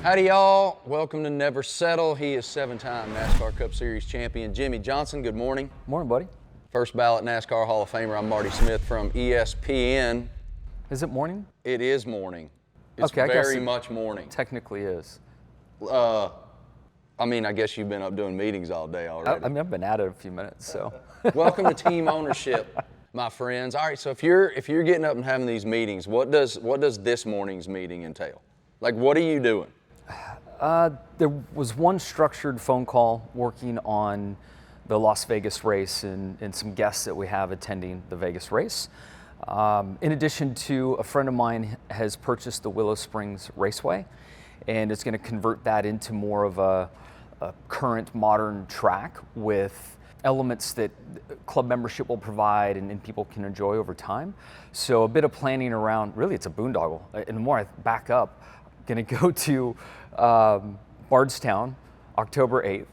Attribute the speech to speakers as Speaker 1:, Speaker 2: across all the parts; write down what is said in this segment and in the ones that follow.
Speaker 1: Howdy, y'all. Welcome to Never Settle. He is 7-time NASCAR Cup Series champion Jimmie Johnson. Good morning.
Speaker 2: Morning, buddy.
Speaker 1: First ballot NASCAR Hall of Famer. I'm Marty Smith from ESPN.
Speaker 2: Is it morning?
Speaker 1: It is morning. It's
Speaker 2: Okay,
Speaker 1: very much morning.
Speaker 2: Technically is.
Speaker 1: I guess you've been up doing meetings all day already.
Speaker 2: I've been at it a few minutes, so.
Speaker 1: Welcome to team ownership, my friends. All right, so if you're getting up and having these meetings, what does this morning's meeting entail? Like, what are you doing?
Speaker 2: There was one structured phone call working on the Las Vegas race and some guests that we have attending the Vegas race. In addition to, a friend of mine has purchased the Willow Springs Raceway, and it's going to convert that into more of a current modern track with elements that club membership will provide and people can enjoy over time. So a bit of planning around, really it's a boondoggle. And the more I back up, I'm going to go to Bardstown, October 8th.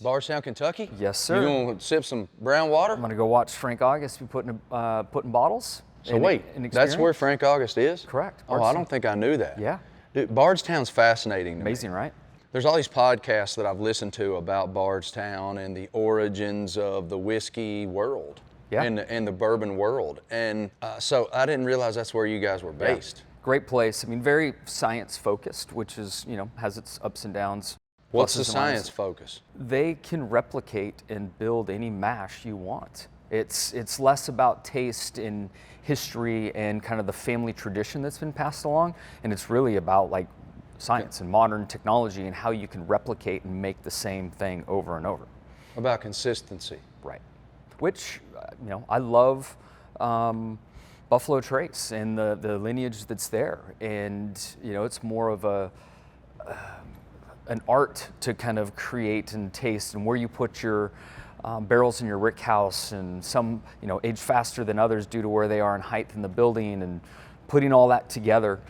Speaker 1: Bardstown, Kentucky?
Speaker 2: Yes, sir.
Speaker 1: You going to sip some brown water?
Speaker 2: I'm going to go watch Frank August be putting bottles.
Speaker 1: So wait, that's where Frank August is?
Speaker 2: Correct.
Speaker 1: Oh, I don't think I knew that.
Speaker 2: Yeah.
Speaker 1: Dude, Bardstown's fascinating to
Speaker 2: Amazing,
Speaker 1: me.
Speaker 2: right?
Speaker 1: There's all these podcasts that I've listened to about Bardstown and the origins of the whiskey world and the bourbon world. And so I didn't realize that's where you guys were based.
Speaker 2: Yeah. Great place. I mean, very science focused, which is, has its ups and downs.
Speaker 1: What's the science focus?
Speaker 2: They can replicate and build any mash you want. It's less about taste and history and kind of the family tradition that's been passed along, and it's really about like science and modern technology and how you can replicate and make the same thing over and over.
Speaker 1: About consistency.
Speaker 2: Right. Which, I love Buffalo Trace and the lineage that's there, and it's more of an art to kind of create and taste, and where you put your barrels in your rick house, and some age faster than others due to where they are in height in the building, and putting all that together.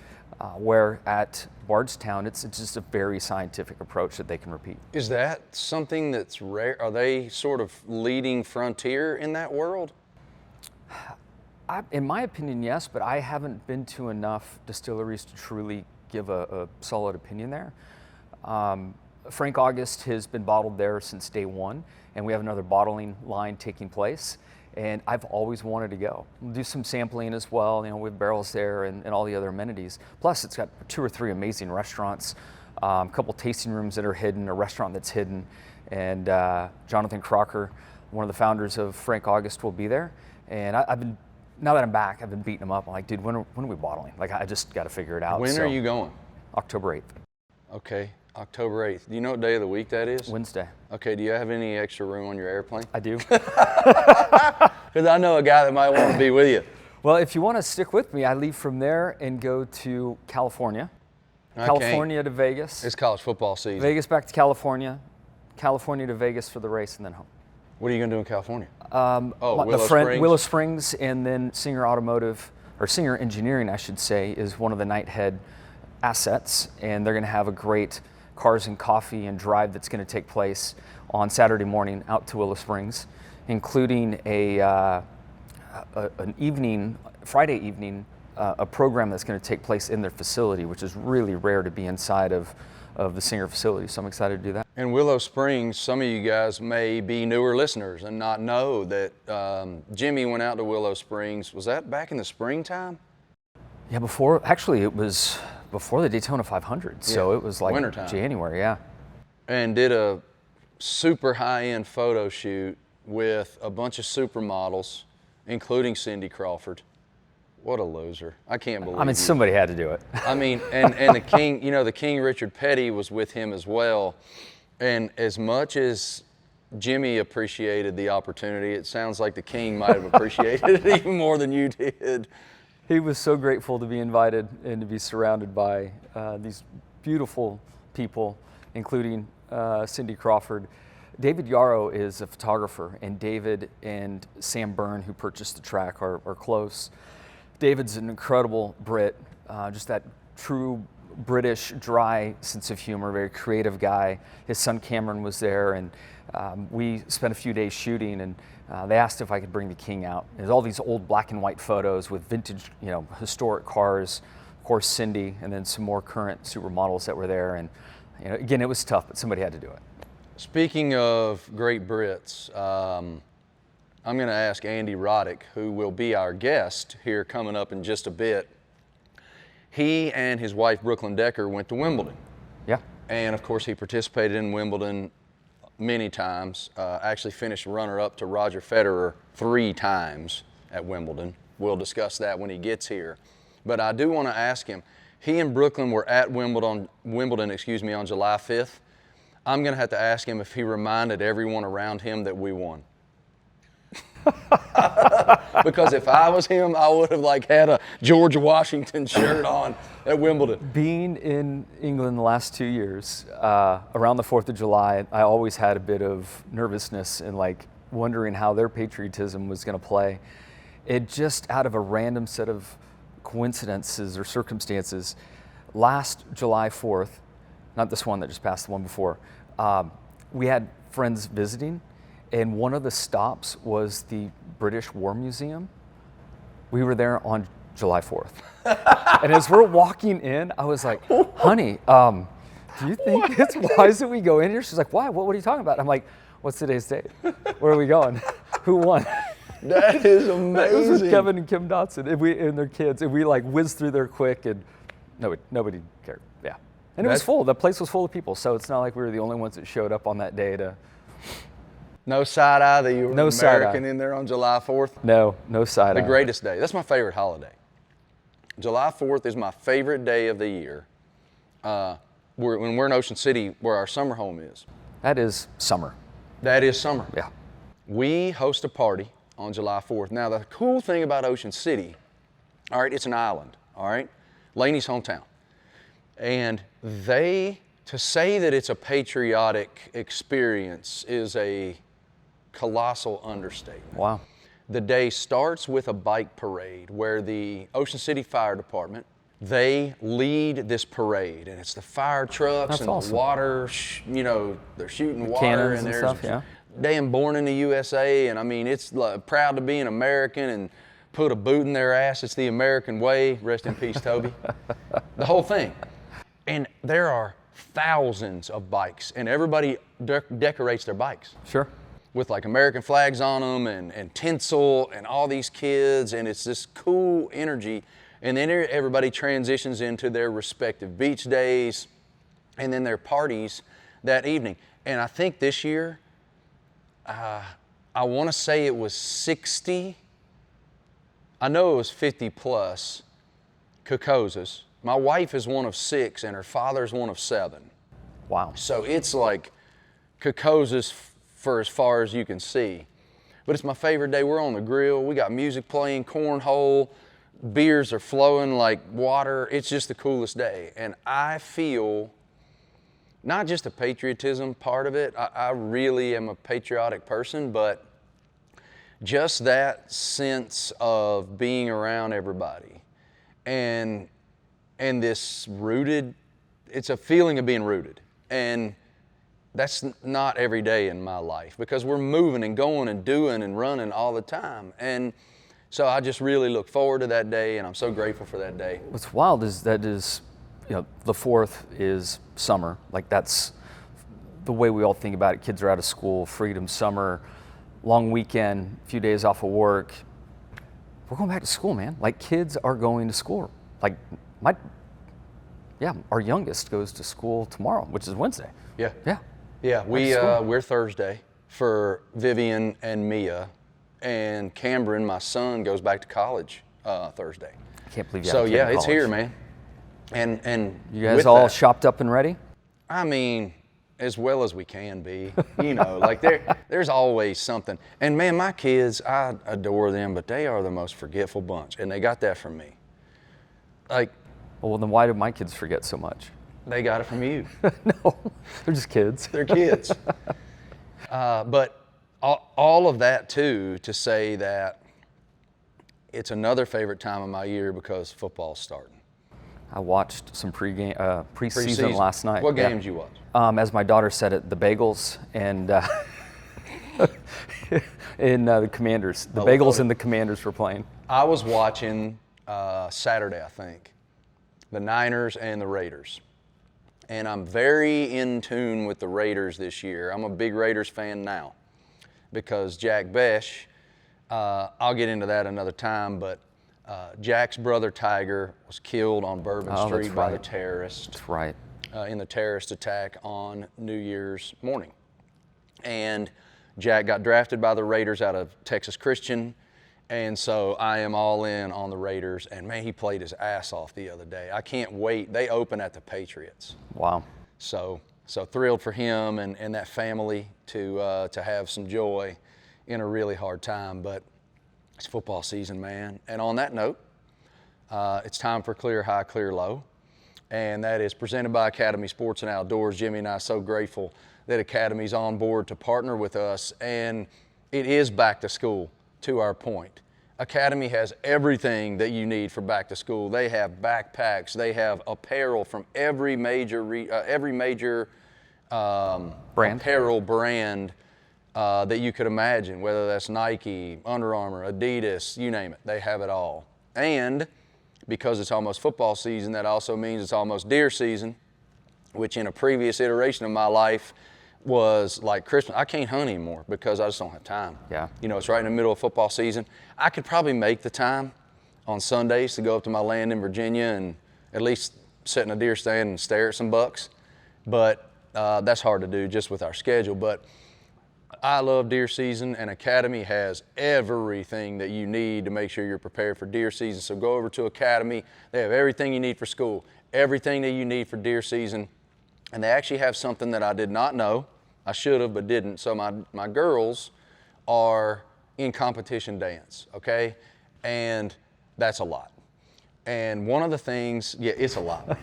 Speaker 2: Where at Bardstown, it's just a very scientific approach that they can repeat.
Speaker 1: Is that something that's rare? Are they sort of leading frontier in that world?
Speaker 2: In my opinion, yes, but I haven't been to enough distilleries to truly give a solid opinion there. Frank August has been bottled there since day one, and we have another bottling line taking place, and I've always wanted to go. We'll do some sampling as well, we have barrels there and all the other amenities. Plus, it's got 2 or 3 amazing restaurants, a couple tasting rooms that are hidden, a restaurant that's hidden, and Jonathan Crocker, one of the founders of Frank August, will be there. And now that I'm back, I've been beating him up. I'm like, dude, when are we bottling? Like, I just got to figure it out.
Speaker 1: When are you going?
Speaker 2: October 8th.
Speaker 1: Okay, October 8th. Do you know what day of the week that is?
Speaker 2: Wednesday.
Speaker 1: Okay, do you have any extra room on your airplane?
Speaker 2: I do.
Speaker 1: Because I know a guy that might want to be with you.
Speaker 2: Well, if you want to stick with me, I leave from there and go to California. California to Vegas.
Speaker 1: It's college football season.
Speaker 2: Vegas back to California. California to Vegas for the race, and then home.
Speaker 1: What are you going to do in California?
Speaker 2: Willow Springs, and then Singer Engineering, I should say, is one of the Nighthead assets, and they're going to have a great cars and coffee and drive that's going to take place on Saturday morning out to Willow Springs, including Friday evening, a program that's going to take place in their facility, which is really rare to be inside of the Singer facility. So I'm excited to do that.
Speaker 1: In Willow Springs, some of you guys may be newer listeners and not know that Jimmie went out to Willow Springs. Was that back in the springtime?
Speaker 2: Yeah, it was before the Daytona 500, so it was like
Speaker 1: wintertime.
Speaker 2: January, yeah.
Speaker 1: And did a super high-end photo shoot with a bunch of supermodels, including Cindy Crawford. What a loser. I can't believe it.
Speaker 2: Somebody had to do it.
Speaker 1: And the King, the King Richard Petty was with him as well. And as much as Jimmie appreciated the opportunity, it sounds like the King might have appreciated it even more than you did.
Speaker 2: He was so grateful to be invited and to be surrounded by these beautiful people, including Cindy Crawford. David Yarrow is a photographer, and David and Sam Byrne, who purchased the track, are close. David's an incredible Brit, just that true British, dry sense of humor, very creative guy. His son Cameron was there, and we spent a few days shooting, and they asked if I could bring the King out. There's all these old black and white photos with vintage, historic cars, of course Cindy, and then some more current supermodels that were there. And Again, it was tough, but somebody had to do it.
Speaker 1: Speaking of great Brits, I'm going to ask Andy Roddick, who will be our guest here coming up in just a bit. He and his wife, Brooklyn Decker, went to Wimbledon.
Speaker 2: Yeah.
Speaker 1: And, of course, he participated in Wimbledon many times. Actually finished runner-up to Roger Federer 3 times at Wimbledon. We'll discuss that when he gets here. But I do want to ask him, he and Brooklyn were at Wimbledon, on July 5th. I'm going to have to ask him if he reminded everyone around him that we won. Because if I was him, I would have had a George Washington shirt on at Wimbledon.
Speaker 2: Being in England the last 2 years, around the 4th of July, I always had a bit of nervousness and wondering how their patriotism was going to play. It just out of a random set of coincidences or circumstances, last July 4th, not this one that just passed, the one before, we had friends visiting, and one of the stops was the British War Museum. We were there on July 4th. And as we're walking in, I was like, honey, do you think it's wise that we go in here? She's like, why? What are you talking about? I'm like, what's today's date? Where are we going? Who won?
Speaker 1: That is amazing.
Speaker 2: This was Kevin and Kim Dotson and their kids, and we whizzed through there quick, and nobody cared. Yeah. And it was full. The place was full of people, so it's not like we were the only ones that showed up on that day to...
Speaker 1: No side eye that you were
Speaker 2: No
Speaker 1: American in there on July 4th?
Speaker 2: No side eye.
Speaker 1: The greatest day. That's my favorite holiday. July 4th is my favorite day of the year. When we're in Ocean City, where our summer home is.
Speaker 2: That is summer.
Speaker 1: That is summer.
Speaker 2: Yeah.
Speaker 1: We host a party on July 4th. Now, the cool thing about Ocean City, all right, it's an island, all right? Laney's hometown. And to say that it's a patriotic experience is a colossal understatement.
Speaker 2: Wow.
Speaker 1: The day starts with a bike parade where the Ocean City Fire Department, they lead this parade, and it's the fire trucks.
Speaker 2: That's
Speaker 1: and
Speaker 2: awesome.
Speaker 1: The water, they're shooting water.
Speaker 2: Cannons
Speaker 1: and
Speaker 2: and
Speaker 1: there's
Speaker 2: stuff, yeah.
Speaker 1: damn born in the USA, and I mean, it's proud to be an American and put a boot in their ass. It's the American way. Rest in peace, Toby. The whole thing. And there are thousands of bikes, and everybody decorates their bikes.
Speaker 2: Sure.
Speaker 1: With American flags on them and tinsel and all these kids, and it's this cool energy. And then everybody transitions into their respective beach days and then their parties that evening. And I think this year, I want to say it was 60, I know it was 50 plus Cocosas. My wife is one of 6 and her father's one of 7.
Speaker 2: Wow.
Speaker 1: So it's Cocosas for as far as you can see. But it's my favorite day. We're on the grill. We got music playing, cornhole, beers are flowing like water. It's just the coolest day. And I feel not just the patriotism part of it. I really am a patriotic person, but just that sense of being around everybody and this rooted, it's a feeling of being rooted. And that's not every day in my life because we're moving and going and doing and running all the time. And so I just really look forward to that day, and I'm so grateful for that day.
Speaker 2: What's wild is the 4th is summer. That's the way we all think about it. Kids are out of school, freedom, summer, long weekend, a few days off of work. We're going back to school, man. Kids are going to school. Our youngest goes to school tomorrow, which is Wednesday.
Speaker 1: Yeah.
Speaker 2: Yeah.
Speaker 1: Yeah, we're Thursday for Vivian and Mia, and Cameron, my son, goes back to college Thursday.
Speaker 2: I can't believe you
Speaker 1: So
Speaker 2: have a kid in
Speaker 1: it's
Speaker 2: college.
Speaker 1: here, man. And
Speaker 2: you guys all shopped up and ready?
Speaker 1: I mean, as well as we can be. There's always something. And man, my kids, I adore them, but they are the most forgetful bunch, and they got that from me.
Speaker 2: Well, then why do my kids forget so much?
Speaker 1: They got it from you.
Speaker 2: No, they're just kids.
Speaker 1: They're kids. But all of that, too, to say that it's another favorite time of my year because football's starting.
Speaker 2: I watched some preseason last night.
Speaker 1: What games you watch?
Speaker 2: As my daughter said it, the Bagels and the Commanders. The Bagels and the Commanders were playing.
Speaker 1: I was watching Saturday, I think, the Niners and the Raiders. And I'm very in tune with the Raiders this year. I'm a big Raiders fan now because Jack Besh, I'll get into that another time, but Jack's brother Tiger was killed on Bourbon Street by the terrorists.
Speaker 2: That's right.
Speaker 1: In the terrorist attack on New Year's morning. And Jack got drafted by the Raiders out of Texas Christian. And so I am all in on the Raiders. And man, he played his ass off the other day. I can't wait. They open at the Patriots.
Speaker 2: Wow.
Speaker 1: So thrilled for him and that family to have some joy in a really hard time. But it's football season, man. And on that note, it's time for Clear High, Clear Low. And that is presented by Academy Sports and Outdoors. Jimmie and I are so grateful that Academy's on board to partner with us. And it is back to school, to our point. Academy has everything that you need for back to school. They have backpacks. They have apparel from every major apparel brand that you could imagine, whether that's Nike, Under Armour, Adidas, you name it. They have it all. And because it's almost football season, that also means it's almost deer season, which in a previous iteration of my life was like Christmas. I can't hunt anymore because I just don't have time.
Speaker 2: Yeah.
Speaker 1: You know, it's right in the middle of football season. I could probably make the time on Sundays to go up to my land in Virginia and at least sit in a deer stand and stare at some bucks. But that's hard to do just with our schedule. But I love deer season, and Academy has everything that you need to make sure you're prepared for deer season. So go over to Academy. They have everything you need for school, everything that you need for deer season. And they actually have something that I did not know. I should have, but didn't. So my girls are in competition dance, okay? And that's a lot. And one of the things, yeah, it's a lot.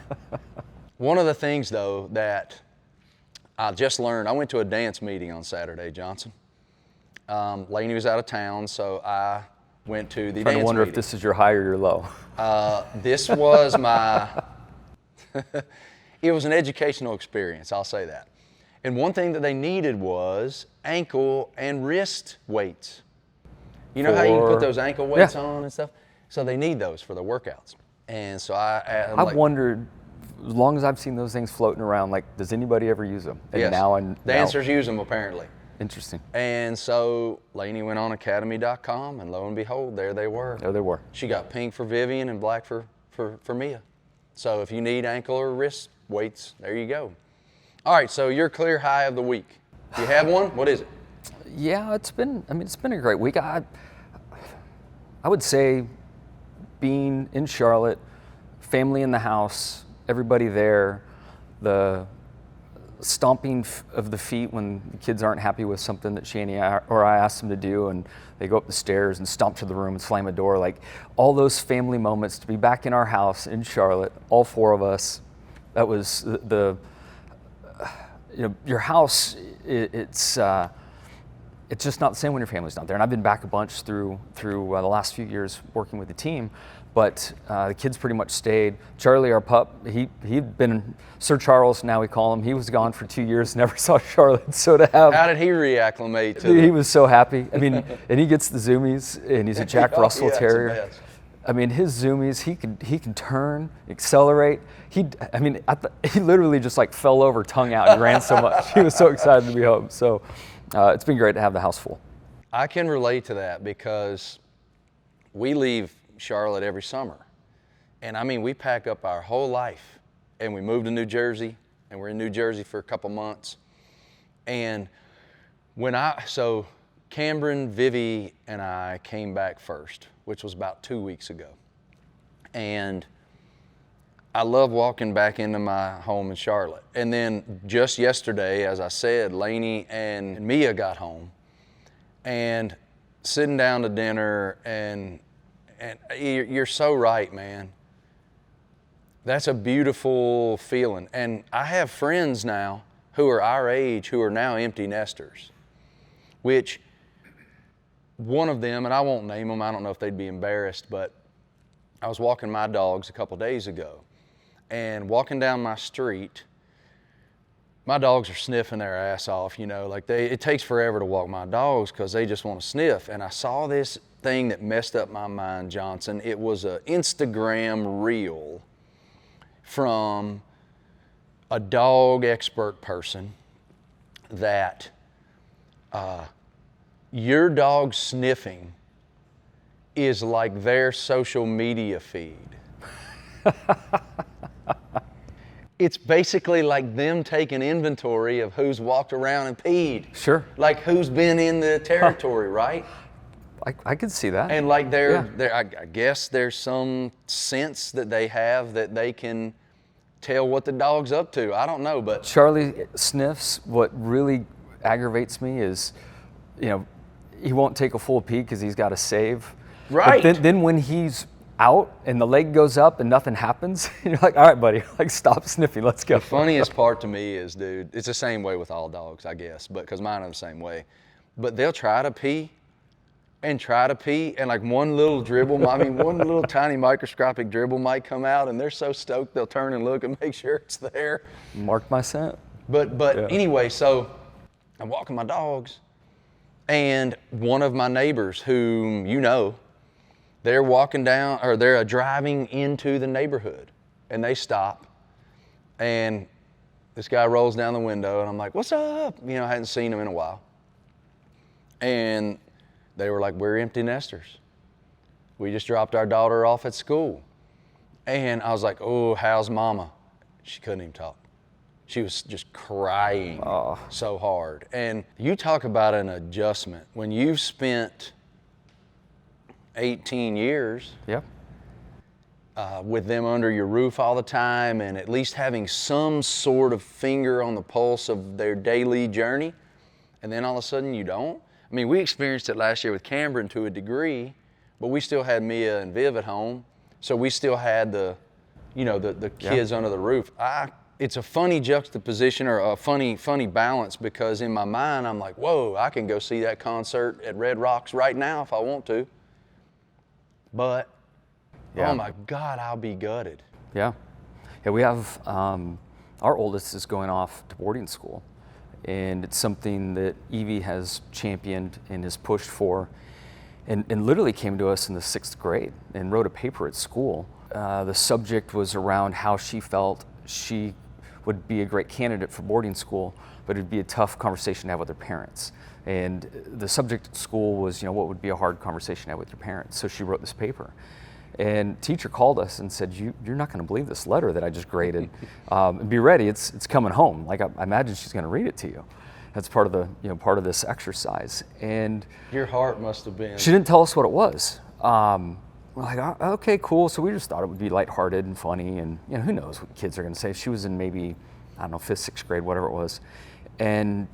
Speaker 1: One of the things, though, that I just learned, I went to a dance meeting on Saturday, Johnson. Lainey was out of town, so I went to the dance meeting.
Speaker 2: I wonder if this is your high or your low.
Speaker 1: This was my, it was an educational experience, I'll say that. And one thing that they needed was ankle and wrist weights. You know how you put those ankle weights on and stuff? So they need those for the workouts. And so
Speaker 2: I've wondered, as long as I've seen those things floating around, like, does anybody ever use them? And
Speaker 1: yes,
Speaker 2: now
Speaker 1: dancers use them apparently.
Speaker 2: Interesting.
Speaker 1: And so Lainey went on academy.com, and lo and behold, there they were.
Speaker 2: There they were.
Speaker 1: She got pink for Vivian and black for Mia. So if you need ankle or wrist weights, there you go. All right, so your clear high of the week. Do you have one? What is it?
Speaker 2: Yeah, it's been a great week. I would say being in Charlotte, family in the house, everybody there, the stomping of the feet when the kids aren't happy with something that Shani or I asked them to do, and they go up the stairs and stomp to the room and slam a door. Like, all those family moments, to be back in our house in Charlotte, all four of us, that was your house, it's just not the same when your family's not there. And I've been back a bunch through the last few years working with the team, but the kids pretty much stayed. Charlie, our pup, he'd been Sir Charles, now we call him. He was gone for 2 years, never saw Charlotte. So to have,
Speaker 1: how did he reacclimate to
Speaker 2: he was so happy. I mean, and he gets the zoomies, and he's a Jack Russell Terrier. I mean, his zoomies, he can turn, accelerate. He literally just like fell over, tongue out. He ran so much. He was so excited to be home. So it's been great to have the house full.
Speaker 1: I can relate to that because we leave Charlotte every summer. And I mean, we pack up our whole life and we move to New Jersey, and we're in New Jersey for a couple months. And so Cameron, Vivi, and I came back first, which was about 2 weeks ago. And I love walking back into my home in Charlotte. And then just yesterday, as I said, Lainey and Mia got home, and sitting down to dinner, and you're so right, man. That's a beautiful feeling. And I have friends now who are our age who are now empty nesters, which one of them, and I won't name them, I don't know if they'd be embarrassed, but I was walking my dogs a couple days ago, and walking down my street, my dogs are sniffing their ass off, like it takes forever to walk my dogs because they just want to sniff. And I saw this thing that messed up my mind, Johnson. It was an Instagram reel from a dog expert person that your dog sniffing is like their social media feed. It's basically like them taking inventory of who's walked around and peed.
Speaker 2: Sure.
Speaker 1: Like who's been in the territory, right?
Speaker 2: I could see that.
Speaker 1: And like I guess there's some sense that they have that they can tell what the dog's up to. I don't know, but
Speaker 2: Charlie sniffs. What really aggravates me is, he won't take a full pee because he's got to save.
Speaker 1: Right.
Speaker 2: But then when he's out and the leg goes up and nothing happens, you're like, all right, buddy, like stop sniffing, let's go.
Speaker 1: The funniest part to me is, dude, it's the same way with all dogs, I guess, but because mine are the same way. But they'll try to pee, and like one little dribble, one little tiny microscopic dribble might come out, and they're so stoked they'll turn and look and make sure it's there.
Speaker 2: Mark my scent.
Speaker 1: But
Speaker 2: Yeah.
Speaker 1: Anyway, so I'm walking my dogs, and one of my neighbors, whom you know, they're walking down, or they're driving into the neighborhood, and they stop, and this guy rolls down the window, and I'm like, what's up? I hadn't seen him in a while. And they were like, we're empty nesters. We just dropped our daughter off at school. And I was like, oh, how's mama? She couldn't even talk. She was just crying so hard. And you talk about an adjustment. When you've spent 18 years
Speaker 2: Yeah.
Speaker 1: with them under your roof all the time, and at least having some sort of finger on the pulse of their daily journey, and then all of a sudden you don't. I mean, we experienced it last year with Cameron to a degree, but we still had Mia and Viv at home, so we still had the kids under the roof. It's a funny juxtaposition, or a funny balance, because in my mind I'm like, whoa, I can go see that concert at Red Rocks right now if I want to. But, oh my God, I'll be gutted.
Speaker 2: Yeah. We have, our oldest is going off to boarding school, and it's something that Evie has championed and has pushed for, and literally came to us in the 6th grade and wrote a paper at school. The subject was around how she felt she would be a great candidate for boarding school, but it'd be a tough conversation to have with her parents. And the subject at school was, what would be a hard conversation to have with your parents? So she wrote this paper. And teacher called us and said, you're not going to believe this letter that I just graded. Be ready, it's coming home. Like, I imagine she's going to read it to you. That's part of the, part of this exercise. And
Speaker 1: your heart must have been.
Speaker 2: She didn't tell us what it was. We're like, okay, cool. So we just thought it would be lighthearted and funny, and who knows what kids are going to say. She was in maybe, 5th, 6th grade, whatever it was. And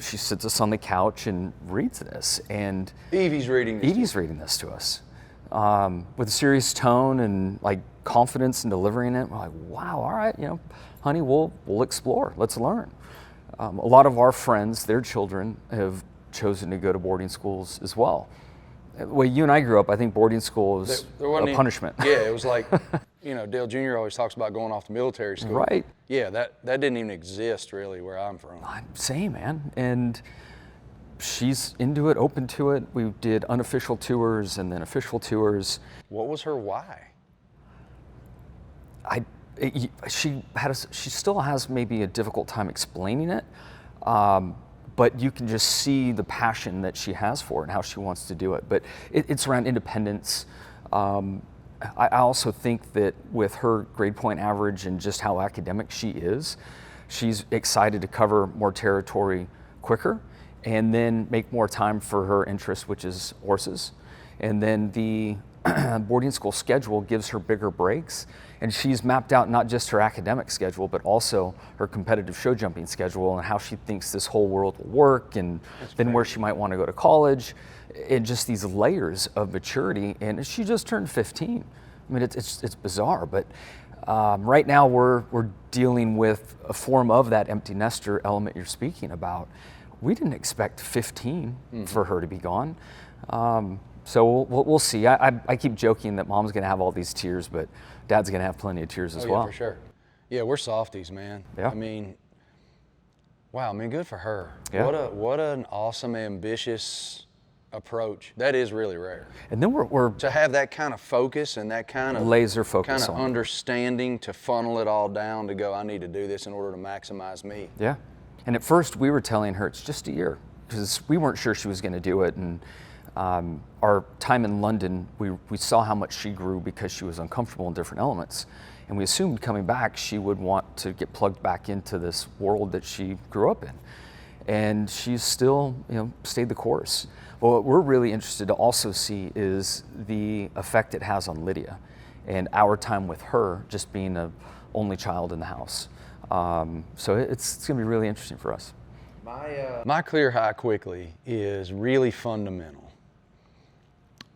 Speaker 2: she sits us on the couch and reads this. And
Speaker 1: Evie's reading
Speaker 2: this to us. With a serious tone and like confidence in delivering it. We're like, wow, all right, honey, we'll explore, let's learn. A lot of our friends, their children have chosen to go to boarding schools as well. The way you and I grew up, I think boarding school was a punishment.
Speaker 1: Yeah, it was like, Dale Jr. always talks about going off to military school.
Speaker 2: Right.
Speaker 1: Yeah, that didn't even exist really where I'm from.
Speaker 2: Same, man. And she's into it, open to it. We did unofficial tours and then official tours.
Speaker 1: What was her why?
Speaker 2: She still has maybe a difficult time explaining it, but you can just see the passion that she has for it and how she wants to do it. But it's around independence. I also think that with her grade point average and just how academic she is, she's excited to cover more territory quicker and then make more time for her interest, which is horses. And then the boarding school schedule gives her bigger breaks, and she's mapped out not just her academic schedule, but also her competitive show jumping schedule and how she thinks this whole world will work, and then where she might want to go to college, and just these layers of maturity. And she just turned 15. I mean, it's bizarre, but right now we're dealing with a form of that empty nester element you're speaking about. We didn't expect 15 for her to be gone. So we'll see. I keep joking that mom's going to have all these tears, but dad's going to have plenty of tears as well.
Speaker 1: Yeah, for sure. Yeah, we're softies, man.
Speaker 2: Yeah.
Speaker 1: I mean, wow, good for her.
Speaker 2: Yeah.
Speaker 1: What an awesome, ambitious approach. That is really rare.
Speaker 2: And then we're
Speaker 1: To have that kind of focus and that kind of
Speaker 2: laser focus on
Speaker 1: understanding to funnel it all down to go, I need to do this in order to maximize me.
Speaker 2: Yeah. And at first we were telling her it's just a year because we weren't sure she was going to do it. And our time in London, we saw how much she grew because she was uncomfortable in different elements. And we assumed coming back, she would want to get plugged back into this world that she grew up in. And she's still, stayed the course. Well, what we're really interested to also see is the effect it has on Lydia and our time with her just being an only child in the house. So it's going to be really interesting for us.
Speaker 1: My clear high quickly is really fundamental.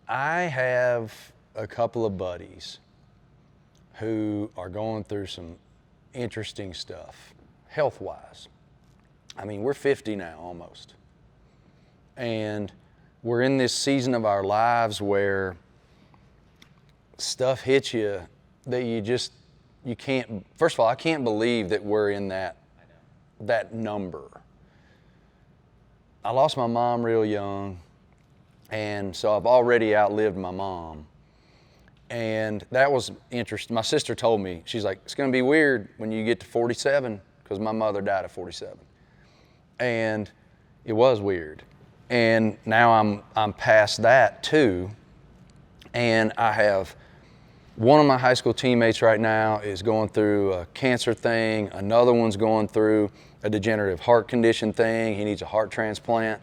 Speaker 1: I have a couple of buddies who are going through some interesting stuff, health-wise. I mean, we're 50 now almost. And we're in this season of our lives where stuff hits you that you can't, first of all, I can't believe that we're in that number. I lost my mom real young, and so I've already outlived my mom. And that was interesting. My sister told me, she's like, it's gonna be weird when you get to 47, because my mother died at 47. And it was weird. And now I'm past that too. And I have one of my high school teammates right now is going through a cancer thing. Another one's going through a degenerative heart condition thing. He needs a heart transplant.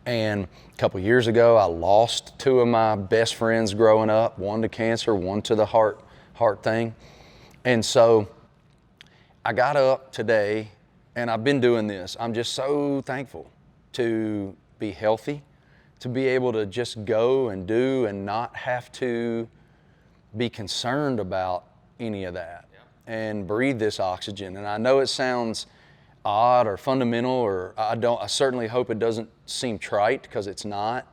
Speaker 1: And a couple years ago, I lost two of my best friends growing up, one to cancer, one to the heart thing. And so I got up today, and I've been doing this. I'm just so thankful to be healthy, to be able to just go and do and not have to be concerned about any of that and breathe this oxygen. And I know it sounds odd or fundamental, or I certainly hope it doesn't seem trite, because it's not.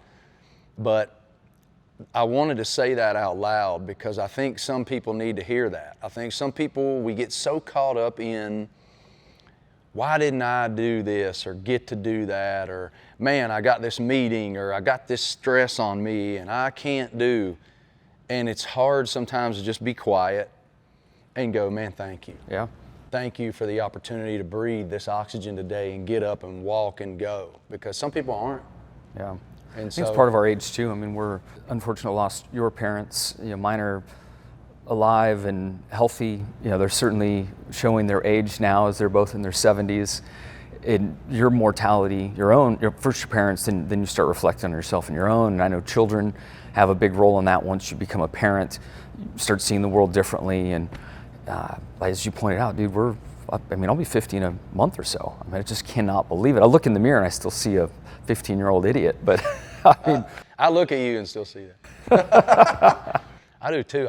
Speaker 1: But I wanted to say that out loud because I think some people need to hear that. I think some people, we get so caught up in, why didn't I do this or get to do that, or man, I got this meeting, or I got this stress on me and I can't do. And it's hard sometimes to just be quiet and go, man, thank you.
Speaker 2: Yeah.
Speaker 1: Thank you for the opportunity to breathe this oxygen today and get up and walk and go, because some people aren't.
Speaker 2: Yeah.
Speaker 1: And
Speaker 2: I think it's part of our age too. I mean, we're unfortunately lost your parents. Mine are alive and healthy. They're certainly showing their age now as they're both in their 70s. In your mortality, first your parents, then you start reflecting on yourself and your own. And I know children have a big role in that. Once you become a parent, you start seeing the world differently. And as you pointed out, dude, I'll be 50 in a month or so. I just cannot believe it. I look in the mirror and I still see a 15-year-old idiot, but
Speaker 1: I look at you and still see that. I do too.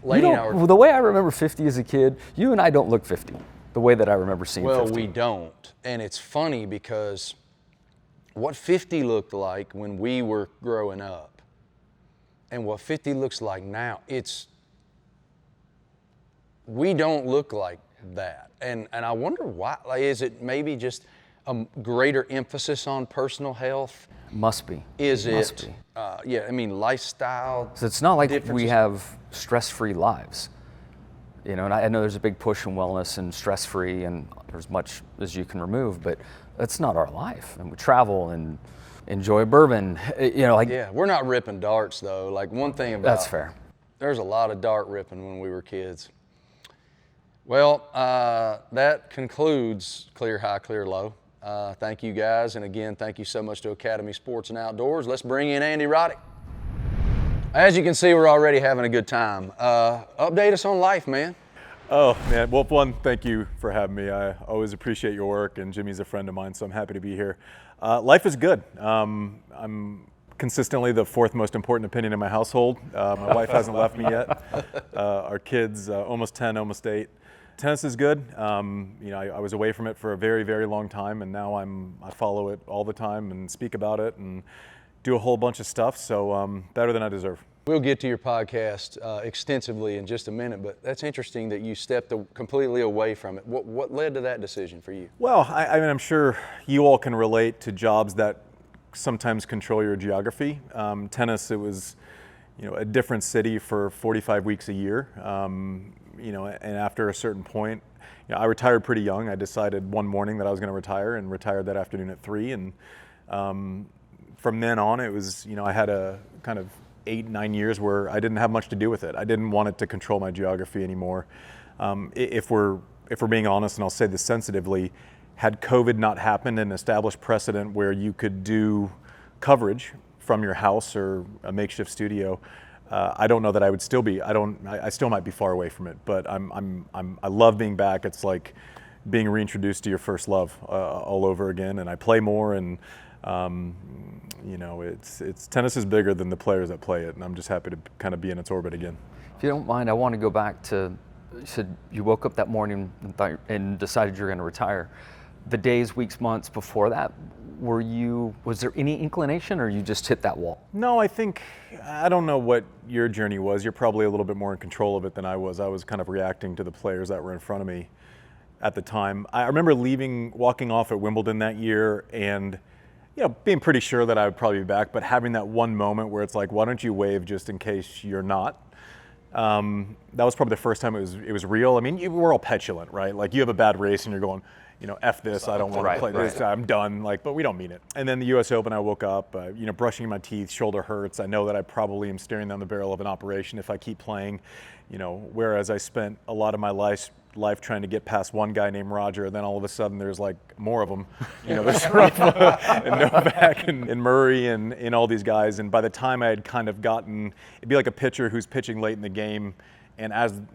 Speaker 2: The way I remember 50 as a kid, you and I don't look 50, the way that I remember seeing 50.
Speaker 1: Well, we don't. And it's funny because what 50 looked like when we were growing up and what 50 looks like now, we don't look like that. And I wonder why. Is it maybe just a greater emphasis on personal health?
Speaker 2: Must be.
Speaker 1: Must be. Lifestyle.
Speaker 2: So it's not like we have stress-free lives. And I know there's a big push in wellness and stress-free and as much as you can remove, but that's not our life. And we travel and enjoy bourbon,
Speaker 1: Yeah, we're not ripping darts though. Like one thing about.
Speaker 2: That's fair.
Speaker 1: There's a lot of dart ripping when we were kids. Well, that concludes Clear High, Clear Low. Thank you guys, and again, thank you so much to Academy Sports and Outdoors. Let's bring in Andy Roddick. As you can see, we're already having a good time. Update us on life, man.
Speaker 3: Oh, man. Well, one, thank you for having me. I always appreciate your work, and Jimmie's a friend of mine, so I'm happy to be here. Life is good. I'm consistently the fourth most important opinion in my household. My wife hasn't left me yet. Our kids, almost 10, almost 8. Tennis is good. I was away from it for a very, very long time, and now I follow it all the time and speak about it and do a whole bunch of stuff, so better than I deserve.
Speaker 1: We'll get to your podcast extensively in just a minute, but that's interesting that you stepped completely away from it. What led to that decision for you?
Speaker 3: Well, I'm sure you all can relate to jobs that sometimes control your geography. Tennis, it was, a different city for 45 weeks a year. And after a certain point, I retired pretty young. I decided one morning that I was going to retire, and retired that afternoon at 3. And from then on, it was, I had a kind of 8-9 years where I didn't have much to do with it. I didn't want it to control my geography anymore. If we're being honest, and I'll say this sensitively, had COVID not happened and established precedent where you could do coverage from your house or a makeshift studio, I don't know that I would still be. I still might be far away from it. But I love being back. It's like being reintroduced to your first love all over again. And I play more, and it's tennis is bigger than the players that play it. And I'm just happy to kind of be in its orbit again.
Speaker 2: If you don't mind, I want to go back to, you said you woke up that morning and decided you were going to retire. The days, weeks, months before that, was there any inclination, or you just hit that wall?
Speaker 3: No, I don't know what your journey was. You're probably a little bit more in control of it than I was. I was kind of reacting to the players that were in front of me at the time. I remember walking off at Wimbledon that year, and being pretty sure that I would probably be back, but having that one moment where it's like, why don't you wave just in case you're not? That was probably the first time it was real. I mean, we're all petulant, right? Like, you have a bad race and you're going, F this, I don't want to play this, I'm done, but we don't mean it. And then the US Open, I woke up, brushing my teeth, shoulder hurts. I know that I probably am staring down the barrel of an operation if I keep playing, whereas I spent a lot of my life trying to get past one guy named Roger, and then all of a sudden there's like more of them. There's Rafa and Novak and Murray and all these guys. And by the time I had kind of gotten, it'd be like a pitcher who's pitching late in the game, and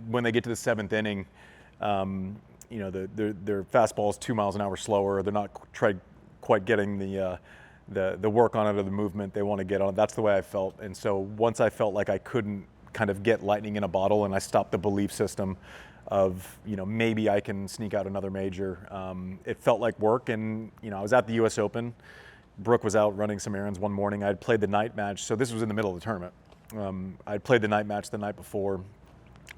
Speaker 3: when they get to the 7th inning, their fastball is 2 miles an hour slower. They're not quite getting the work on it or the movement they want to get on. That's the way I felt. And so once I felt like I couldn't kind of get lightning in a bottle, and I stopped the belief system of, maybe I can sneak out another major, it felt like work. And, I was at the US Open. Brooke was out running some errands one morning. I'd played the night match. So this was in the middle of the tournament. I'd played the night match the night before.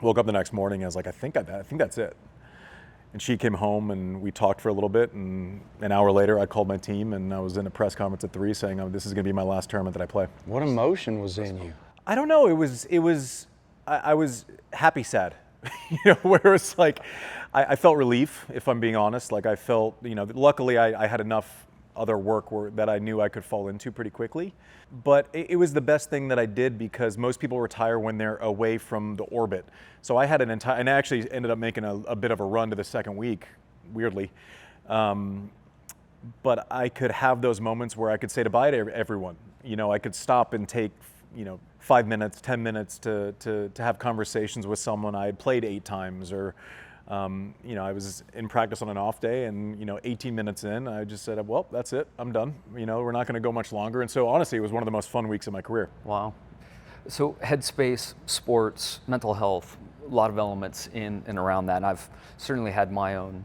Speaker 3: Woke up the next morning. I was like, I think that's it. And she came home, and we talked for a little bit. And an hour later, I called my team, and I was in a press conference at 3 saying, this is going to be my last tournament that I play.
Speaker 1: What emotion was in you?
Speaker 3: I don't know. I was happy, sad. Where it was like, I felt relief, if I'm being honest. Like, I felt, luckily I had enough other work that I knew I could fall into pretty quickly. But it was the best thing that I did, because most people retire when they're away from the orbit. So I had and I actually ended up making a bit of a run to the second week, weirdly. But I could have those moments where I could say goodbye to everyone. I could stop and take, 5 minutes, 10 minutes to have conversations with someone I had played 8 times, or I was in practice on an off day, and 18 minutes in, I just said, well, that's it, I'm done. We're not going to go much longer. And so honestly, it was one of the most fun weeks of my career.
Speaker 2: Wow. So headspace, sports, mental health, a lot of elements in and around that. And I've certainly had my own